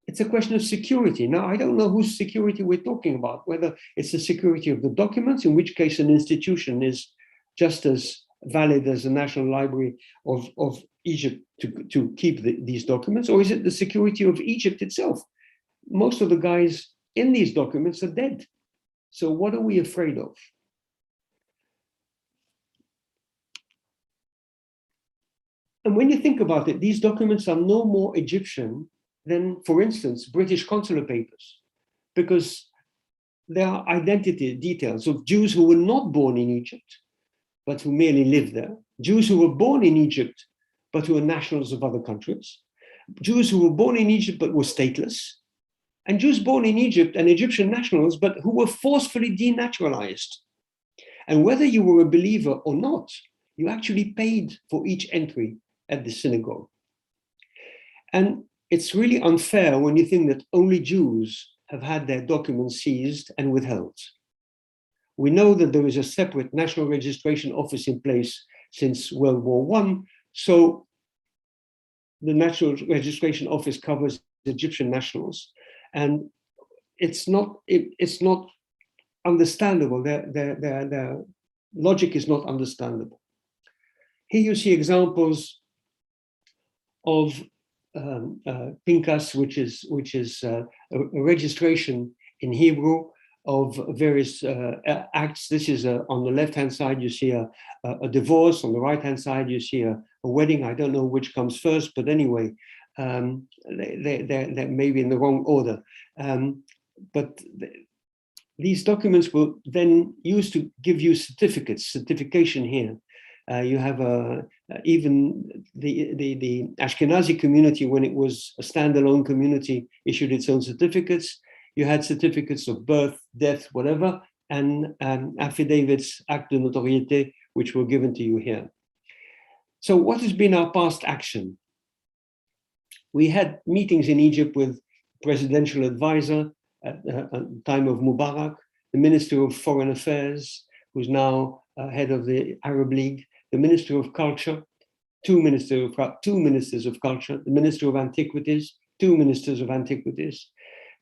it's a question of security. Now, I don't know whose security we're talking about, whether it's the security of the documents, in which case an institution is just as valid as the National Library of Egypt to keep these documents, or is it the security of Egypt itself? Most of the guys in these documents are dead. So what are we afraid of? And when you think about it, these documents are no more Egyptian than, for instance, British consular papers, because there are identity details of Jews who were not born in Egypt, but who merely lived there, Jews who were born in Egypt, but who are nationals of other countries, Jews who were born in Egypt, but were stateless, and Jews born in Egypt and Egyptian nationals, but who were forcefully denaturalized. And whether you were a believer or not, you actually paid for each entry at the synagogue. And it's really unfair when you think that only Jews have had their documents seized and withheld. We know that there is a separate national registration office in place since World War I, so the National Registration Office covers Egyptian nationals, and it's not understandable. Their logic is not understandable. Here you see examples of Pinkas, which is a registration in Hebrew of various acts. This is on the left-hand side, you see a divorce. On the right-hand side, you see a wedding. I don't know which comes first, but anyway, they're maybe in the wrong order. These documents were then used to give you certification here. You have even the Ashkenazi community, when it was a standalone community, issued its own certificates. You had certificates of birth, death, whatever, and affidavits, actes de notoriété, which were given to you here. So what has been our past action? We had meetings in Egypt with presidential advisor at the time of Mubarak, the Minister of Foreign Affairs, who's now head of the Arab League, the Minister of Culture, two ministers of Culture, the Minister of Antiquities, two ministers of Antiquities,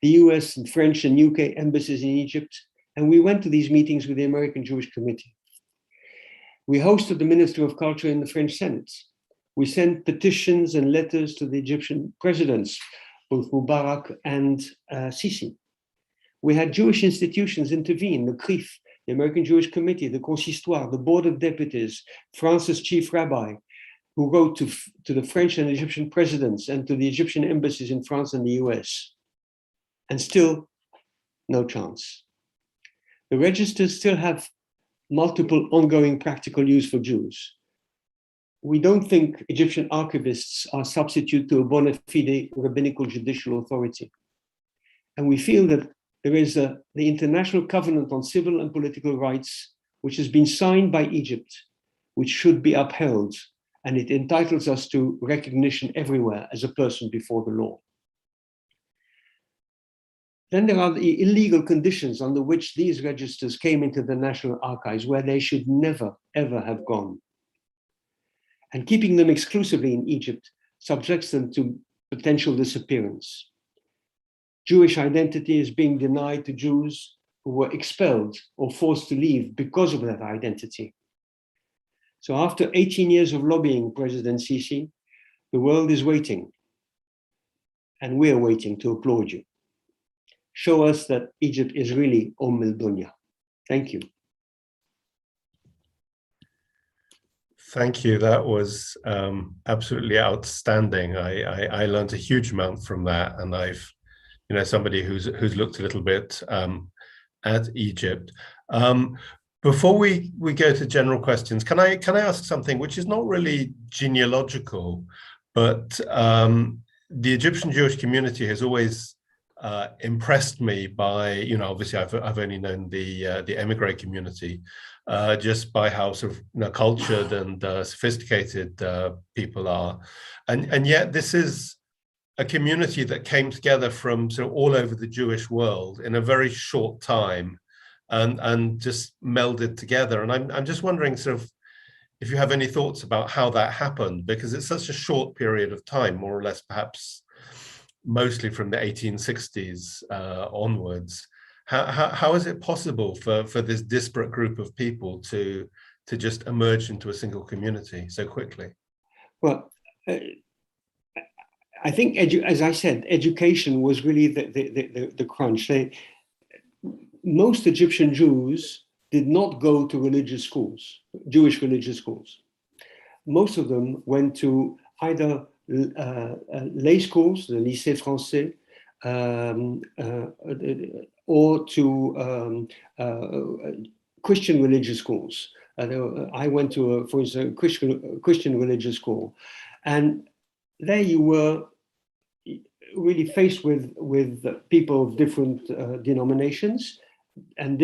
the US and French and UK embassies in Egypt. And we went to these meetings with the American Jewish Committee. We hosted the Minister of Culture in the French Senate. We sent petitions and letters to the Egyptian presidents, both Mubarak and Sisi. We had Jewish institutions intervene, the CRIF, the American Jewish Committee, the Consistoire, the Board of Deputies, France's chief rabbi, who wrote to the French and Egyptian presidents and to the Egyptian embassies in France and the US. And still, no chance. The registers still have multiple ongoing practical use for Jews. We don't think Egyptian archivists are substitute to a bona fide rabbinical judicial authority. And we feel that there is the International Covenant on Civil and Political Rights, which has been signed by Egypt, which should be upheld, and it entitles us to recognition everywhere as a person before the law. Then there are the illegal conditions under which these registers came into the National Archives, where they should never, ever have gone. And keeping them exclusively in Egypt subjects them to potential disappearance. Jewish identity is being denied to Jews who were expelled or forced to leave because of that identity. So after 18 years of lobbying President Sisi, the world is waiting, and we are waiting to applaud you. Show us that Egypt is really el Dunya. Thank you. Thank you. That was absolutely outstanding. I learned a huge amount from that, and I've, somebody who's looked a little bit at Egypt. Before we go to general questions, can I ask something which is not really genealogical, but the Egyptian Jewish community has always impressed me by, obviously I've only known the emigre community, just by how sort of cultured and sophisticated people are, and yet this is a community that came together from sort of all over the Jewish world in a very short time, and just melded together. And I'm just wondering sort of if you have any thoughts about how that happened, because it's such a short period of time, more or less, perhaps mostly from the 1860s onwards. How is it possible for this disparate group of people to just emerge into a single community so quickly? Well, I think, as I said, education was really the crunch. Most Egyptian Jews did not go to religious schools, Jewish religious schools. Most of them went to either lay schools, the lycée français, or to Christian religious schools. I went to, for instance, a Christian religious school, and there you were really faced with people of different denominations and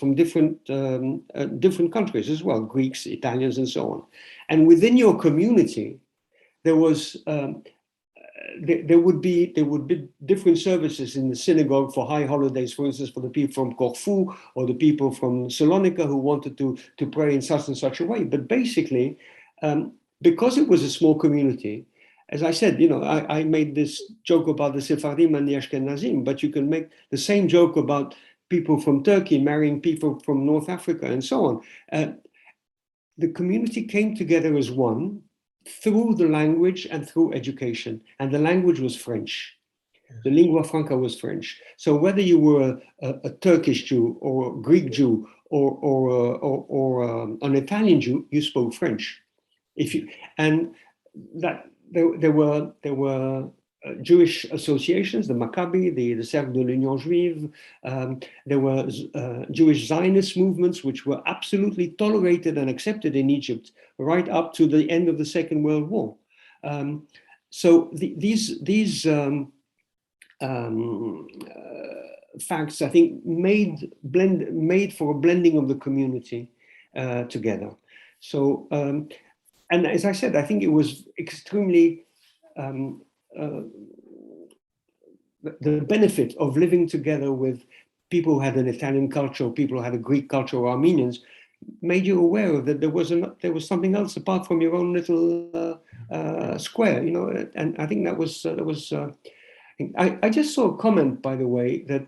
from different countries as well, Greeks, Italians, and so on. And within your community, there was there would be different services in the synagogue for high holidays, for instance, for the people from Corfu or the people from Salonika who wanted to pray in such and such a way. But basically, because it was a small community, as I said, I made this joke about the Sephardim and the Ashkenazim, but you can make the same joke about people from Turkey marrying people from North Africa and so on. The community came together as one through the language and through education, and the language was French. The lingua franca was French. So whether you were a Turkish Jew or a Greek Jew or an Italian Jew, you spoke French. There were Jewish associations, the Maccabi, the Cercle de l'Union Juive. There were Jewish Zionist movements, which were absolutely tolerated and accepted in Egypt right up to the end of the Second World War. So these facts, I think, made for a blending of the community together. So, and as I said, I think it was extremely the benefit of living together with people who had an Italian culture, or people who had a Greek culture, or Armenians, made you aware that there was something else apart from your own little square, And I think that was. I just saw a comment, by the way, that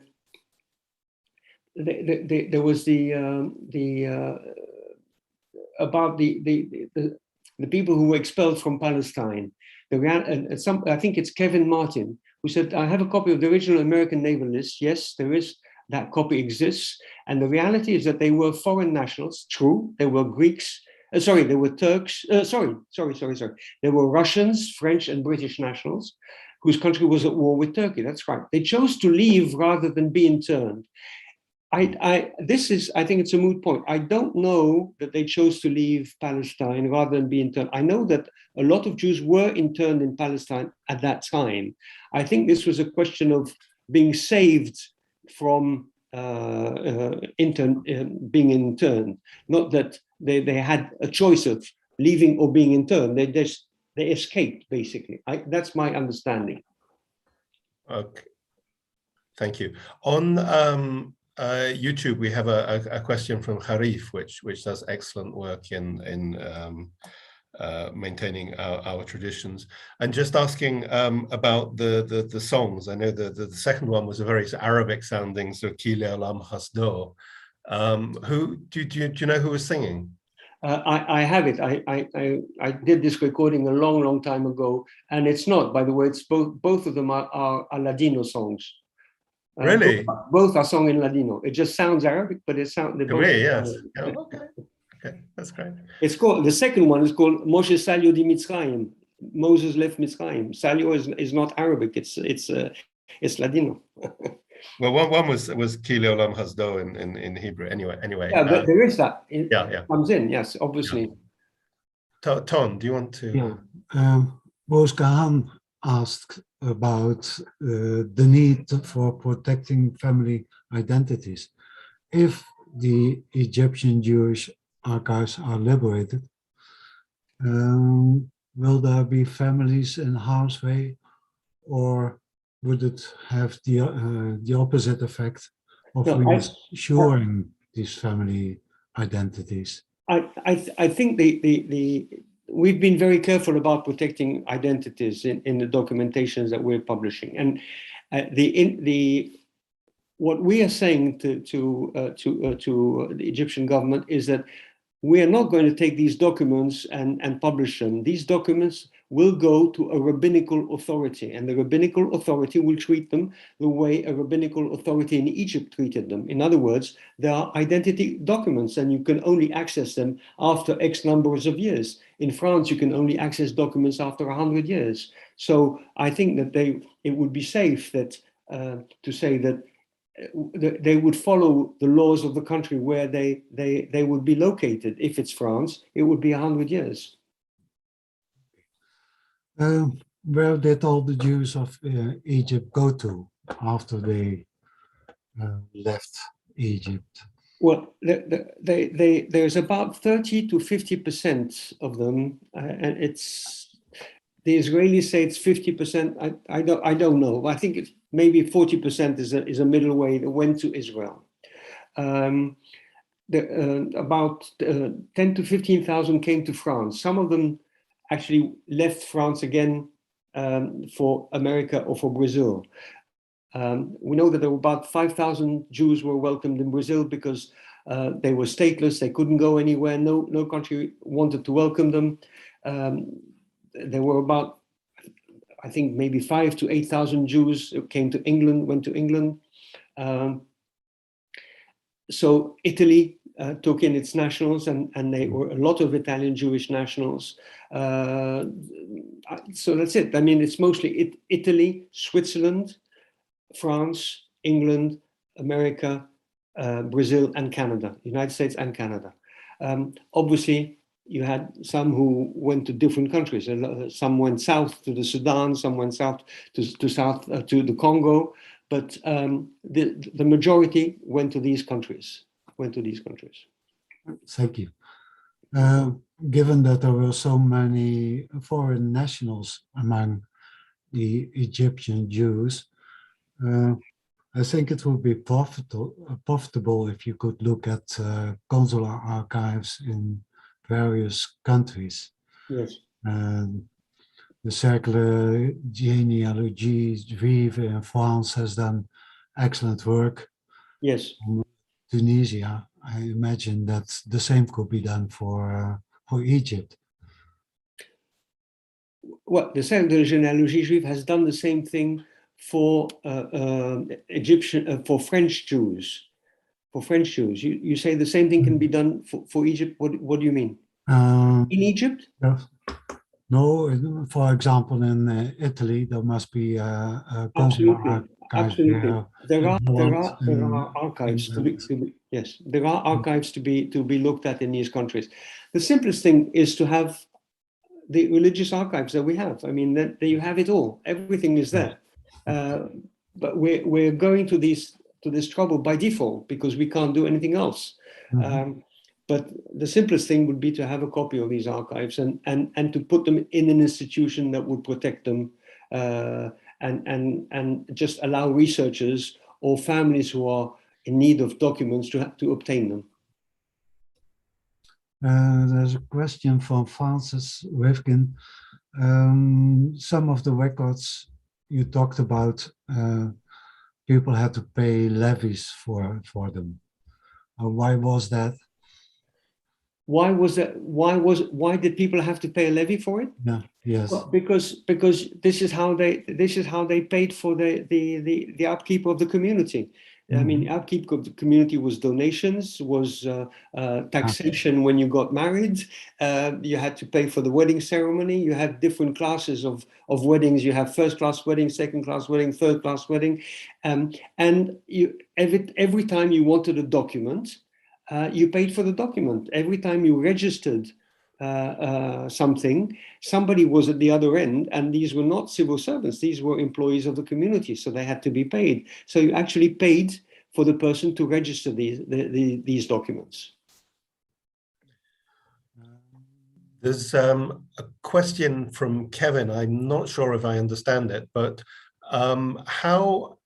there was about the people who were expelled from Palestine. I think it's Kevin Martin, who said, I have a copy of the original American naval list. Yes, there is, that copy exists. And the reality is that they were foreign nationals, true. They were Greeks, they were Turks, There were Russians, French and British nationals whose country was at war with Turkey, that's right. They chose to leave rather than be interned. I think it's a moot point. I don't know that they chose to leave Palestine rather than be interned. I know that a lot of Jews were interned in Palestine at that time. I think this was a question of being saved from being interned, not that they had a choice of leaving or being interned. They escaped, basically. That's my understanding. Okay, thank you. On YouTube, we have a question from Harif, which does excellent work in maintaining our traditions, and just asking about the songs. I know the second one was a very Arabic sounding, so Kile Olam Hasdo. Who do you know who was singing? I have it. I did this recording a long time ago, and it's not, by the way, it's both of them are Ladino songs. Really? Both are sung in Ladino. It just sounds Arabic, but it sounds. To me, yes. Yeah, okay, that's great. It's called, the second one is called Moshe Salio di Mitzrayim. Moses left Mitzrayim. Salio is not Arabic. It's Ladino. Well, one was Kile Olam Hasdo in Hebrew. Anyway. Yeah, there is that. Yeah. Comes in, yes, obviously. Yeah. Ton, do you want to? Yeah. Boz Kahan asked about the need for protecting family identities. If the Egyptian Jewish archives are liberated, will there be families in harm's way, or would it have the opposite effect of reassuring these family identities? I think we've been very careful about protecting identities in the documentations that we're publishing, and what we are saying to the Egyptian government is that we are not going to take these documents and publish them. These documents will go to a rabbinical authority, and the rabbinical authority will treat them the way a rabbinical authority in Egypt treated them. In other words, they are identity documents, and you can only access them after X numbers of years. In France, you can only access documents after 100 years. So I think that it would be safe to say that they would follow the laws of the country where they would be located. If it's France, it would be 100 years. Where did all the Jews of Egypt go to after they left Egypt? Well, there's about 30 to 50% of them, and the Israelis say it's 50%. I don't know. I think it's maybe 40% is a middle way that went to Israel. About 10 to 15,000 came to France. Some of them actually left France again for America or for Brazil. We know that there were about 5,000 Jews were welcomed in Brazil because they were stateless, they couldn't go anywhere, no country wanted to welcome them. There were about, I think, maybe 5,000 to 8,000 Jews who came to England, went to England. So Italy took in its nationals, and they were a lot of Italian Jewish nationals. So that's it. I mean, it's mostly Italy, Switzerland, France, England, America, Brazil, and Canada, United States and Canada. Obviously, you had some who went to different countries. Some went south to the Sudan, some went south to the Congo, but the majority went to these countries. Thank you. Given that there were so many foreign nationals among the Egyptian Jews, I think it would be profitable if you could look at consular archives in various countries. Yes. The Cercle Genealogy Yves in France has done excellent work. Yes. Tunisia, I imagine that the same could be done for Egypt. Well, the Cercle Genealogy Juive has done the same thing for for French Jews. For French Jews, you say the same thing can be done for Egypt. What do you mean? In Egypt? No, for example, in Italy, there must be a consular archive. Absolutely. There are archives to be yes. There are archives to be looked at in these countries. The simplest thing is to have the religious archives that we have. I mean, that you have it all. Everything is there. But we're going to this trouble by default because we can't do anything else. Mm-hmm. But the simplest thing would be to have a copy of these archives and to put them in an institution that would protect them and just allow researchers or families who are in need of documents to obtain them. There's a question from Francis Rifkin. Some of the records you talked about, people had to pay levies for them. Why was that? Why was that? Why did people have to pay a levy for it? Yeah. Yes. Well, because this is how they paid for the upkeep of the community. I mean, upkeep of the community was donations, was taxation when you got married. You had to pay for the wedding ceremony. You had different classes of weddings. You have first-class wedding, second-class wedding, third-class wedding, and you every time you wanted a document, you paid for the document. Every time you registered something, somebody was at the other end, and these were not civil servants, these were employees of the community, so they had to be paid. So you actually paid for the person to register these documents. There's a question from Kevin. I'm not sure if I understand it, but how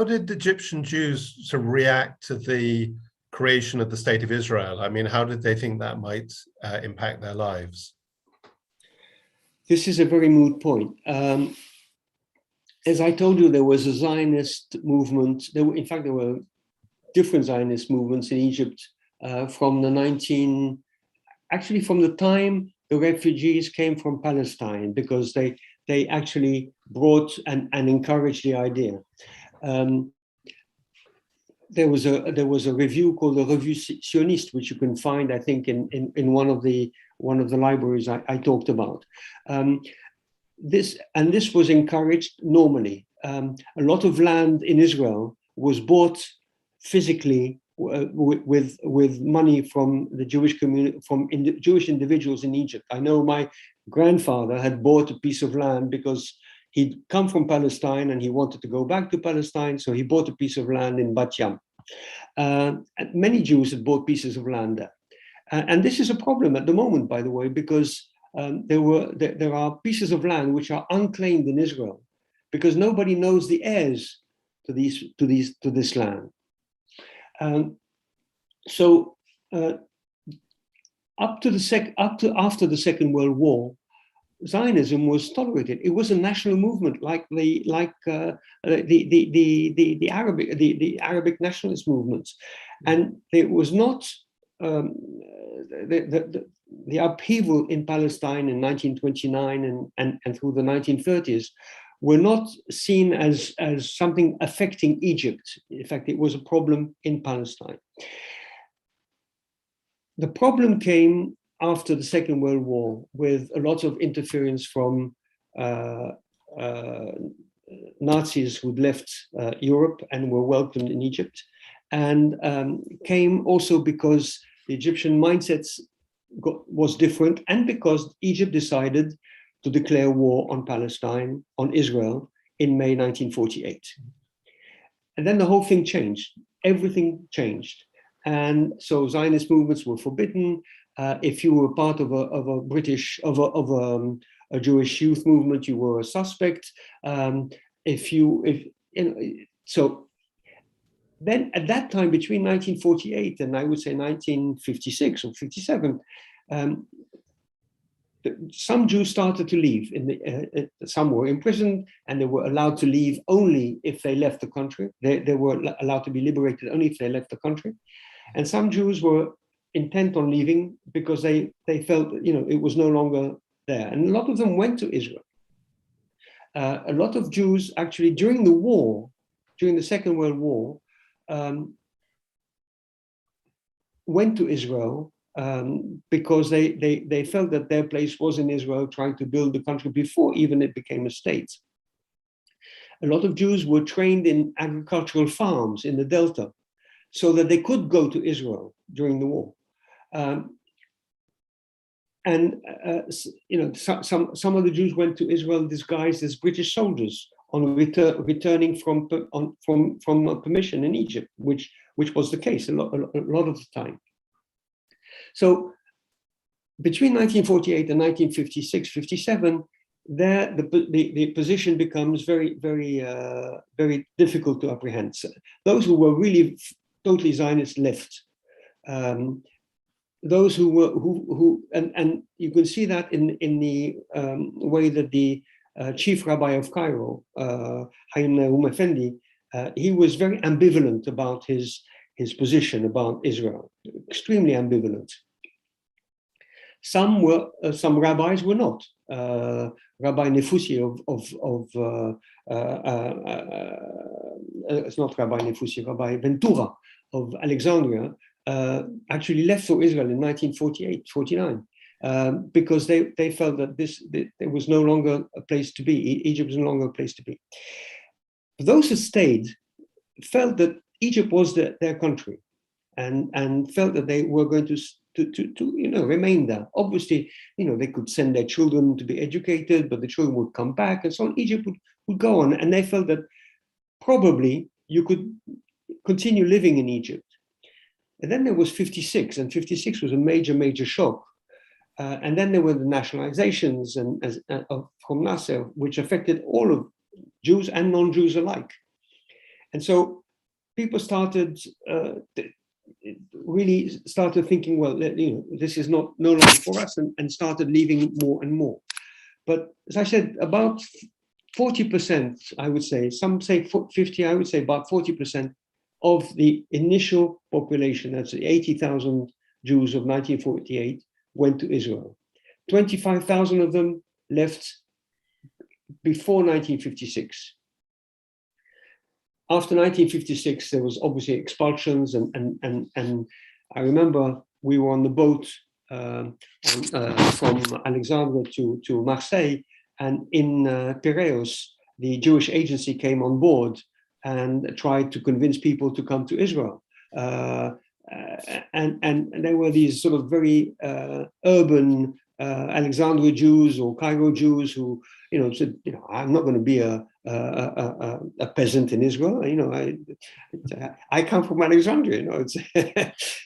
did the Egyptian Jews sort of react to the creation of the State of Israel? I mean, how did they think that might impact their lives? This is a very moot point. As I told you, there was a Zionist movement. There were different Zionist movements in Egypt from the time the refugees came from Palestine, because they actually brought and encouraged the idea. There was a review called the Revue Sioniste, which you can find, I think, in one of the libraries I talked about. This was encouraged normally. A lot of land in Israel was bought physically with money from the Jewish community, from Jewish individuals in Egypt. I know my grandfather had bought a piece of land because he'd come from Palestine and he wanted to go back to Palestine, so he bought a piece of land in Bat Yam. Many Jews had bought pieces of land there. And this is a problem at the moment, by the way, because there are pieces of land which are unclaimed in Israel, because nobody knows the heirs to this land. So after the Second World War, Zionism was tolerated. It was a national movement, like the Arabic nationalist movements, and it was not the upheaval in Palestine in 1929 and through the 1930s were not seen as something affecting Egypt. In fact, it was a problem in Palestine. The problem came after the Second World War, with a lot of interference from Nazis who'd left Europe and were welcomed in Egypt, and came also because the Egyptian mindsets was different, and because Egypt decided to declare war on Palestine, on Israel, in May 1948. And then the whole thing changed. Everything changed. And so Zionist movements were forbidden. If you were part of a Jewish youth movement, you were a suspect. So then at that time, between 1948 and I would say 1956 or 57, some Jews started to leave. Some were imprisoned, and they were allowed to leave only if they left the country. They were allowed to be liberated only if they left the country. And some Jews were intent on leaving because they felt it was no longer there. And a lot of them went to Israel. A lot of Jews actually during the war, during the Second World War, went to Israel because they felt that their place was in Israel, trying to build the country before even it became a state. A lot of Jews were trained in agricultural farms in the Delta, so that they could go to Israel during the war. Some of the Jews went to Israel disguised as British soldiers on returning from permission in Egypt, which was the case a lot of the time. So between 1948 and 1956-57, the position becomes very, very, very difficult to apprehend. So those who were really totally Zionist left. Those who were and you can see that in the way that the chief rabbi of Cairo, Haim Effendi, he was very ambivalent about his position about Israel, extremely ambivalent. Some rabbis were not. Rabbi Nefusi it's not Rabbi Nefusi, Rabbi Ventura of Alexandria actually left for Israel in 1948-49 because they felt that there was no longer a place to be. Egypt was no longer a place to be. Those who stayed felt that Egypt was their country, and felt that they were going to remain there. Obviously, they could send their children to be educated, but the children would come back, and so on. Egypt would go on, and they felt that probably you could continue living in Egypt. And then there was 56, and 56 was a major, major shock. And then there were the nationalizations from Nasser, which affected all of Jews and non-Jews alike. And so people really started thinking, well, this is no longer for us, and started leaving more and more. But as I said, about 40%, I would say, some say 50, I would say about 40% of the initial population, that's the 80,000 Jews of 1948, went to Israel. 25,000 of them left before 1956. After 1956, there was obviously expulsions, and I remember we were on the boat from Alexandria to Marseille, and in Piraeus, the Jewish agency came on board and tried to convince people to come to Israel. And there were these sort of very urban Alexandria Jews or Cairo Jews who, said, I'm not going to be a peasant in Israel. I come from Alexandria.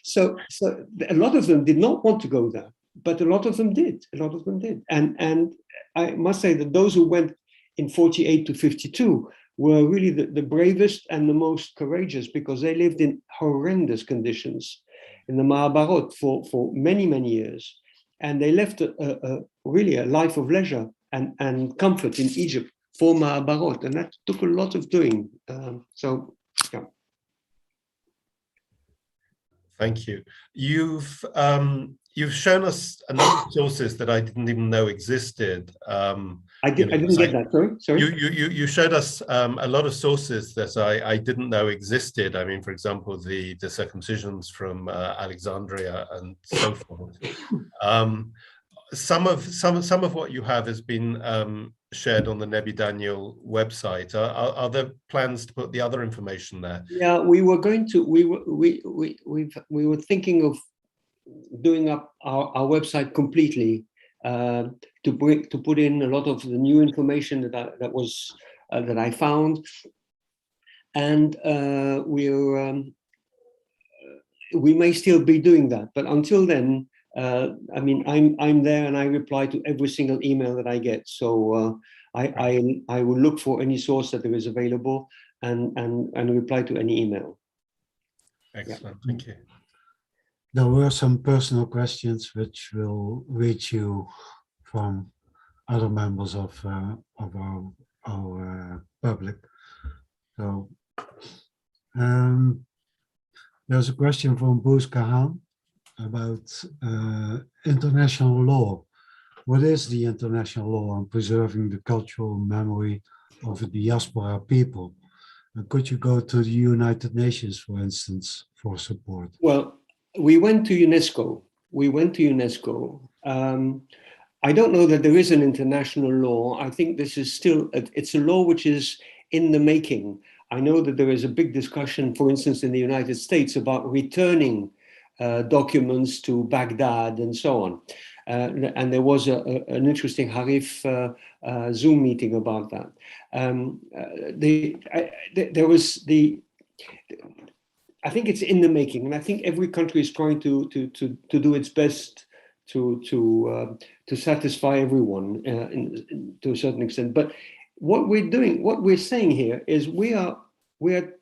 So a lot of them did not want to go there, but a lot of them did. And I must say that those who went in 48 to 52 were really the bravest and the most courageous, because they lived in horrendous conditions in the Ma'abarot for many, many years. and they left really a life of leisure and comfort in Egypt for Ma'abarot, and that took a lot of doing. So, yeah. Thank you. You've shown us a number of sources that I didn't even know existed. I didn't get that. Sorry. You showed us a lot of sources that I didn't know existed. I mean, for example, the circumcisions from Alexandria and so forth. Some of what you have has been shared on the Nebi Daniel website. Are there plans to put the other information there? Yeah, we were going to. We were thinking of doing up our website completely to put in a lot of the new information that I found, and we may still be doing that. But until then, I mean, I'm there and I reply to every single email that I get. So I will look for any source that there is available and reply to any email. Excellent, Yeah. thank you. There were some personal questions which will reach you from other members of our public. So there's a question from Bruce Kahan about international law. What is the international law on preserving the cultural memory of the diaspora people? And could you go to the United Nations, for instance, for support? Well, we went to UNESCO. I don't know that there is an international law. I think this is still, it's a law which is in the making. I know that there is a big discussion, for instance, in the United States about returning documents to Baghdad and so on. And there was an interesting Harif Zoom meeting about that. I think it's in the making, and I think every country is trying to do its best to satisfy everyone to a certain extent. But what we're saying here is we are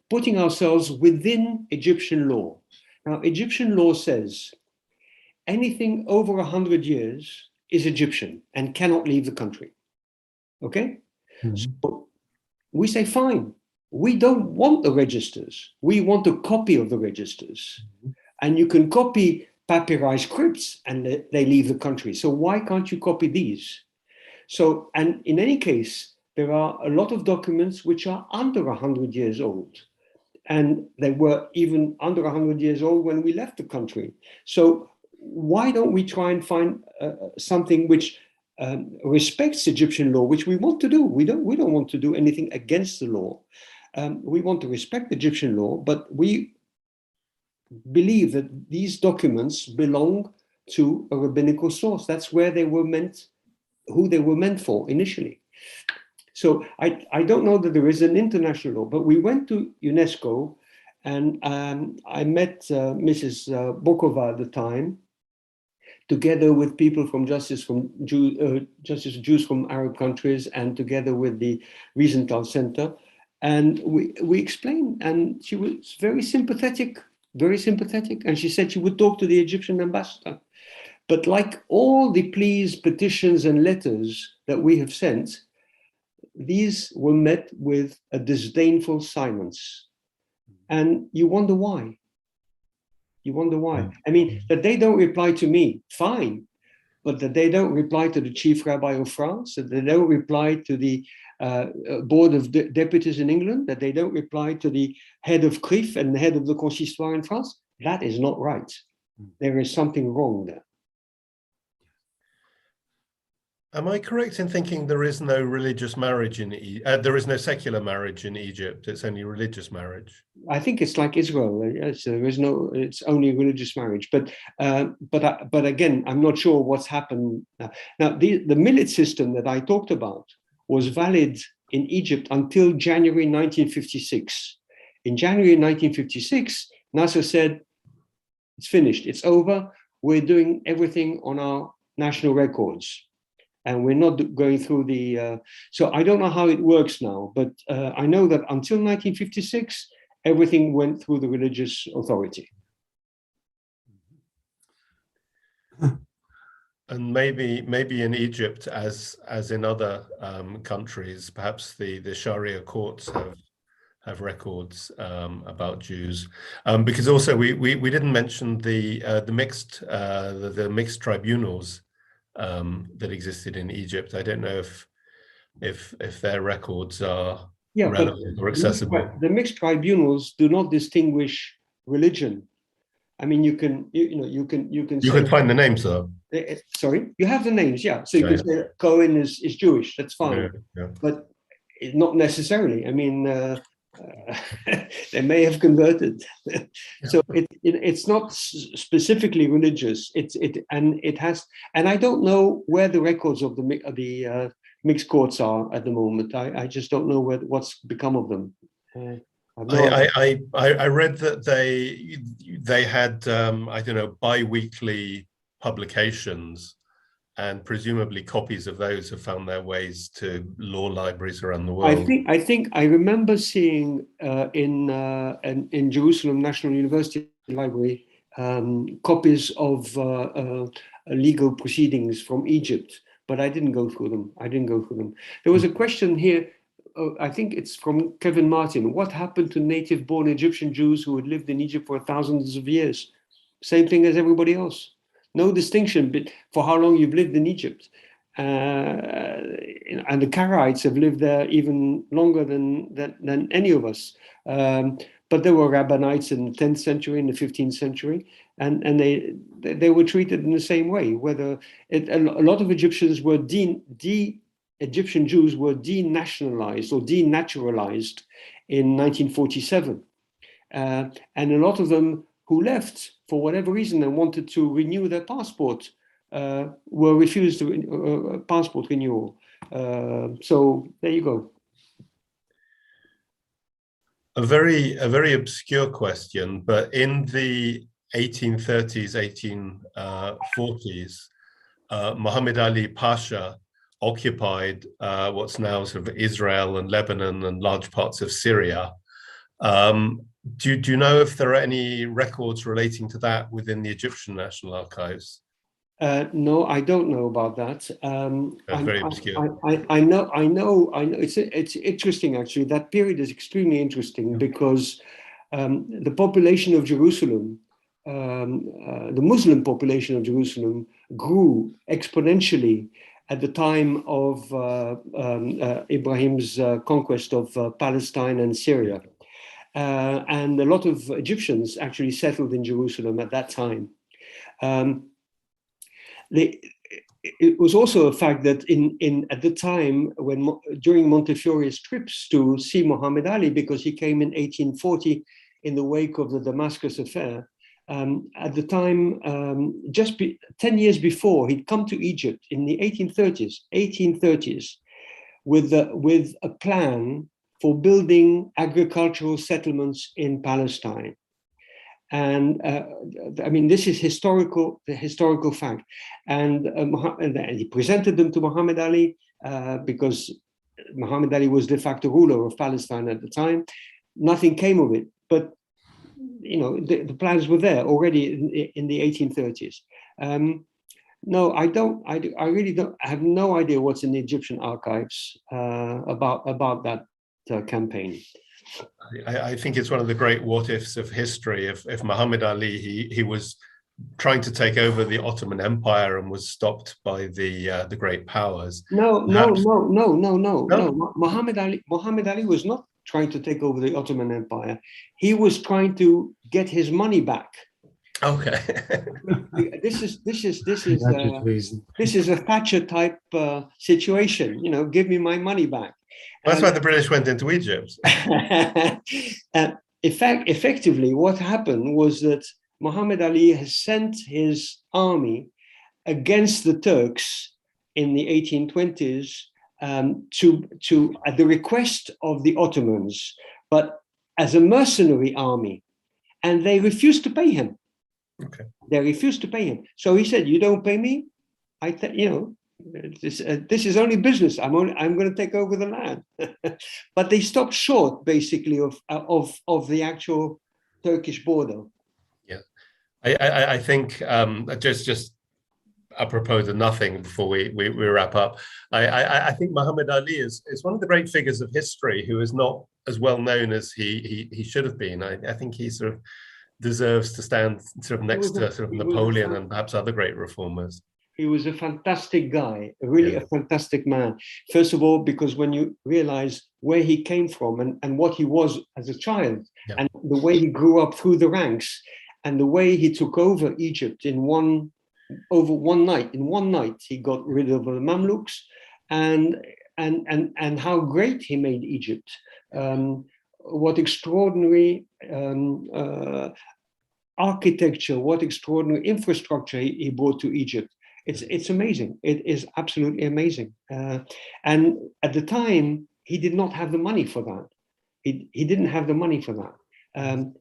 putting ourselves within Egyptian law. Now, Egyptian law says anything over 100 years is Egyptian and cannot leave the country. Okay? Mm-hmm. So we say, fine, we don't want the registers. We want a copy of the registers. Mm-hmm. And you can copy papyri scripts and they leave the country. So why can't you copy these? So, and in any case, there are a lot of documents which are under 100 years old. And they were even under 100 years old when we left the country. So why don't we try and find something which respects Egyptian law, which we want to do. We don't want to do anything against the law. We want to respect Egyptian law, but we believe that these documents belong to a rabbinical source. That's where they were meant, who they were meant for initially. So I don't know that there is an international law, but we went to UNESCO and I met Mrs. Bokova at the time, together with people from Justice of Jews from Arab countries and together with the Wiesenthal Center. And we explained, and she was very sympathetic. And she said she would talk to the Egyptian ambassador. But like all the pleas, petitions, and letters that we have sent, these were met with a disdainful silence. And you wonder why. I mean, that they don't reply to me, fine. But that they don't reply to the chief rabbi of France, that they don't reply to the board of deputies in England, that they don't reply to the head of CRIF and the head of the Consistoire in France, that is not right. There is something wrong there. Am I correct in thinking there is no religious marriage in there is no secular marriage in Egypt? It's only religious marriage. I think it's like Israel. Yes, there is no. It's only religious marriage. But again, I'm not sure what's happened now. Now, the millet system that I talked about was valid in Egypt until January 1956. In January 1956, Nasser said, "It's finished. It's over. We're doing everything on our national records." And we're not going through the, so I don't know how it works now, but I know that until 1956, everything went through the religious authority. And maybe in Egypt, as in other countries, perhaps the Sharia courts have records about Jews, because also we didn't mention the mixed tribunals that existed in Egypt. I don't know if their records are relevant or accessible. The mixed tribunals do not distinguish religion. I mean, you can find the names though. Sorry, you have the names, yeah. So you can say Cohen is Jewish. That's fine, but not necessarily. I mean, they may have converted. So it's not specifically religious. And I don't know where the records of the mixed courts are at the moment. I just don't know what's become of them. I read that they had I don't know, bi-weekly publications, and presumably copies of those have found their ways to law libraries around the world. I think I remember seeing in Jerusalem National University Library copies of legal proceedings from Egypt, but I didn't go through them. There was a question here. I think it's from Kevin Martin. What happened to native-born Egyptian Jews who had lived in Egypt for thousands of years? Same thing as everybody else. No distinction for how long you've lived in Egypt. And the Karaites have lived there even longer than any of us. But there were Rabbinites in the 10th century, in the 15th century, and they were treated in the same way. A lot of Egyptians were Egyptian Jews were denationalized or denaturalized in 1947. And a lot of them who left for whatever reason and wanted to renew their passport were refused passport renewal. So there you go. A very obscure question, but in the 1830s, 1840s, Muhammad Ali Pasha occupied what's now sort of Israel and Lebanon and large parts of Syria. Do you know if there are any records relating to that within the Egyptian National Archives? No, I don't know about that. Very obscure. I know. It's interesting actually. That period is extremely interesting because the population of Jerusalem, the Muslim population of Jerusalem, grew exponentially at the time of Ibrahim's conquest of Palestine and Syria. And a lot of Egyptians actually settled in Jerusalem at that time. It was also a fact that at the time during Montefiore's trips to see Muhammad Ali, because he came in 1840 in the wake of the Damascus affair, at the time, 10 years before, he'd come to Egypt in the 1830s, with a plan for building agricultural settlements in Palestine. And I mean, this is the historical fact. And he presented them to Muhammad Ali because Muhammad Ali was de facto ruler of Palestine at the time. Nothing came of it, but the plans were there already in the 1830s. No, I don't. I really don't. I have no idea what's in the Egyptian archives about that campaign. I think it's one of the great what ifs of history. If Muhammad Ali, he was trying to take over the Ottoman Empire and was stopped by the great powers. No. Muhammad Ali was not trying to take over the Ottoman Empire. He was trying to get his money back. Okay. This is a Thatcher type situation. Give me my money back. That's why the British went into Egypt. Effectively, what happened was that Muhammad Ali has sent his army against the Turks in the 1820s to at the request of the Ottomans, but as a mercenary army, and they refused to pay him. Okay. They refused to pay him. So he said, "You don't pay me, this is only business. I'm going to take over the land." But they stopped short, basically, of the actual Turkish border. Yeah, I think just apropos of nothing before we wrap up. I think Muhammad Ali is one of the great figures of history who is not as well known as he should have been. I think he sort of deserves to stand sort of next to sort of Napoleon and perhaps other great reformers. He was a fantastic guy, really a fantastic man. First of all, because when you realize where he came from and what he was as a child, and the way he grew up through the ranks, and the way he took over Egypt in one night. In one night, he got rid of the Mamluks, and how great he made Egypt. What extraordinary architecture, what extraordinary infrastructure he brought to Egypt. It's amazing. It is absolutely amazing. And at the time, he did not have the money for that. He didn't have the money for that.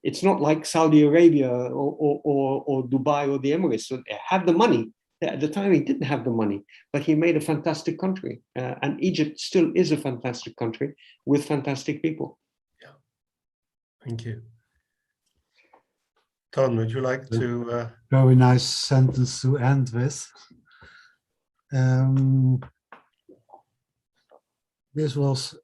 It's not like Saudi Arabia or Dubai or the Emirates. So they had the money. At the time, he didn't have the money, but he made a fantastic country. And Egypt still is a fantastic country with fantastic people. Yeah. Thank you. Ton, would you like to? Very nice sentence to end with. This was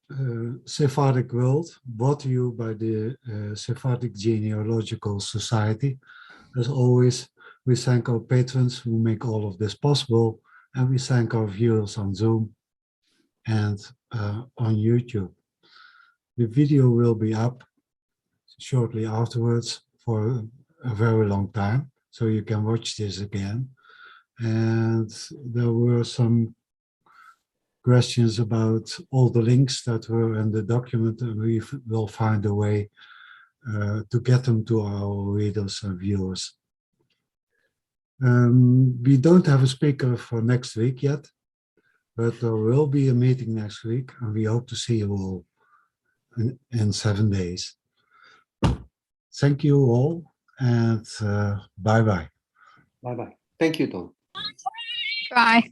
Sephardic World, brought to you by the Sephardic Genealogical Society. As always, we thank our patrons who make all of this possible, and we thank our viewers on Zoom and on YouTube. The video will be up shortly afterwards for a very long time, so you can watch this again. And there were some questions about all the links that were in the document, and we will find a way to get them to our readers and viewers. We don't have a speaker for next week yet, but there will be a meeting next week, and we hope to see you all in 7 days. Thank you all, and bye-bye. Bye-bye. Thank you, Tom. Bye.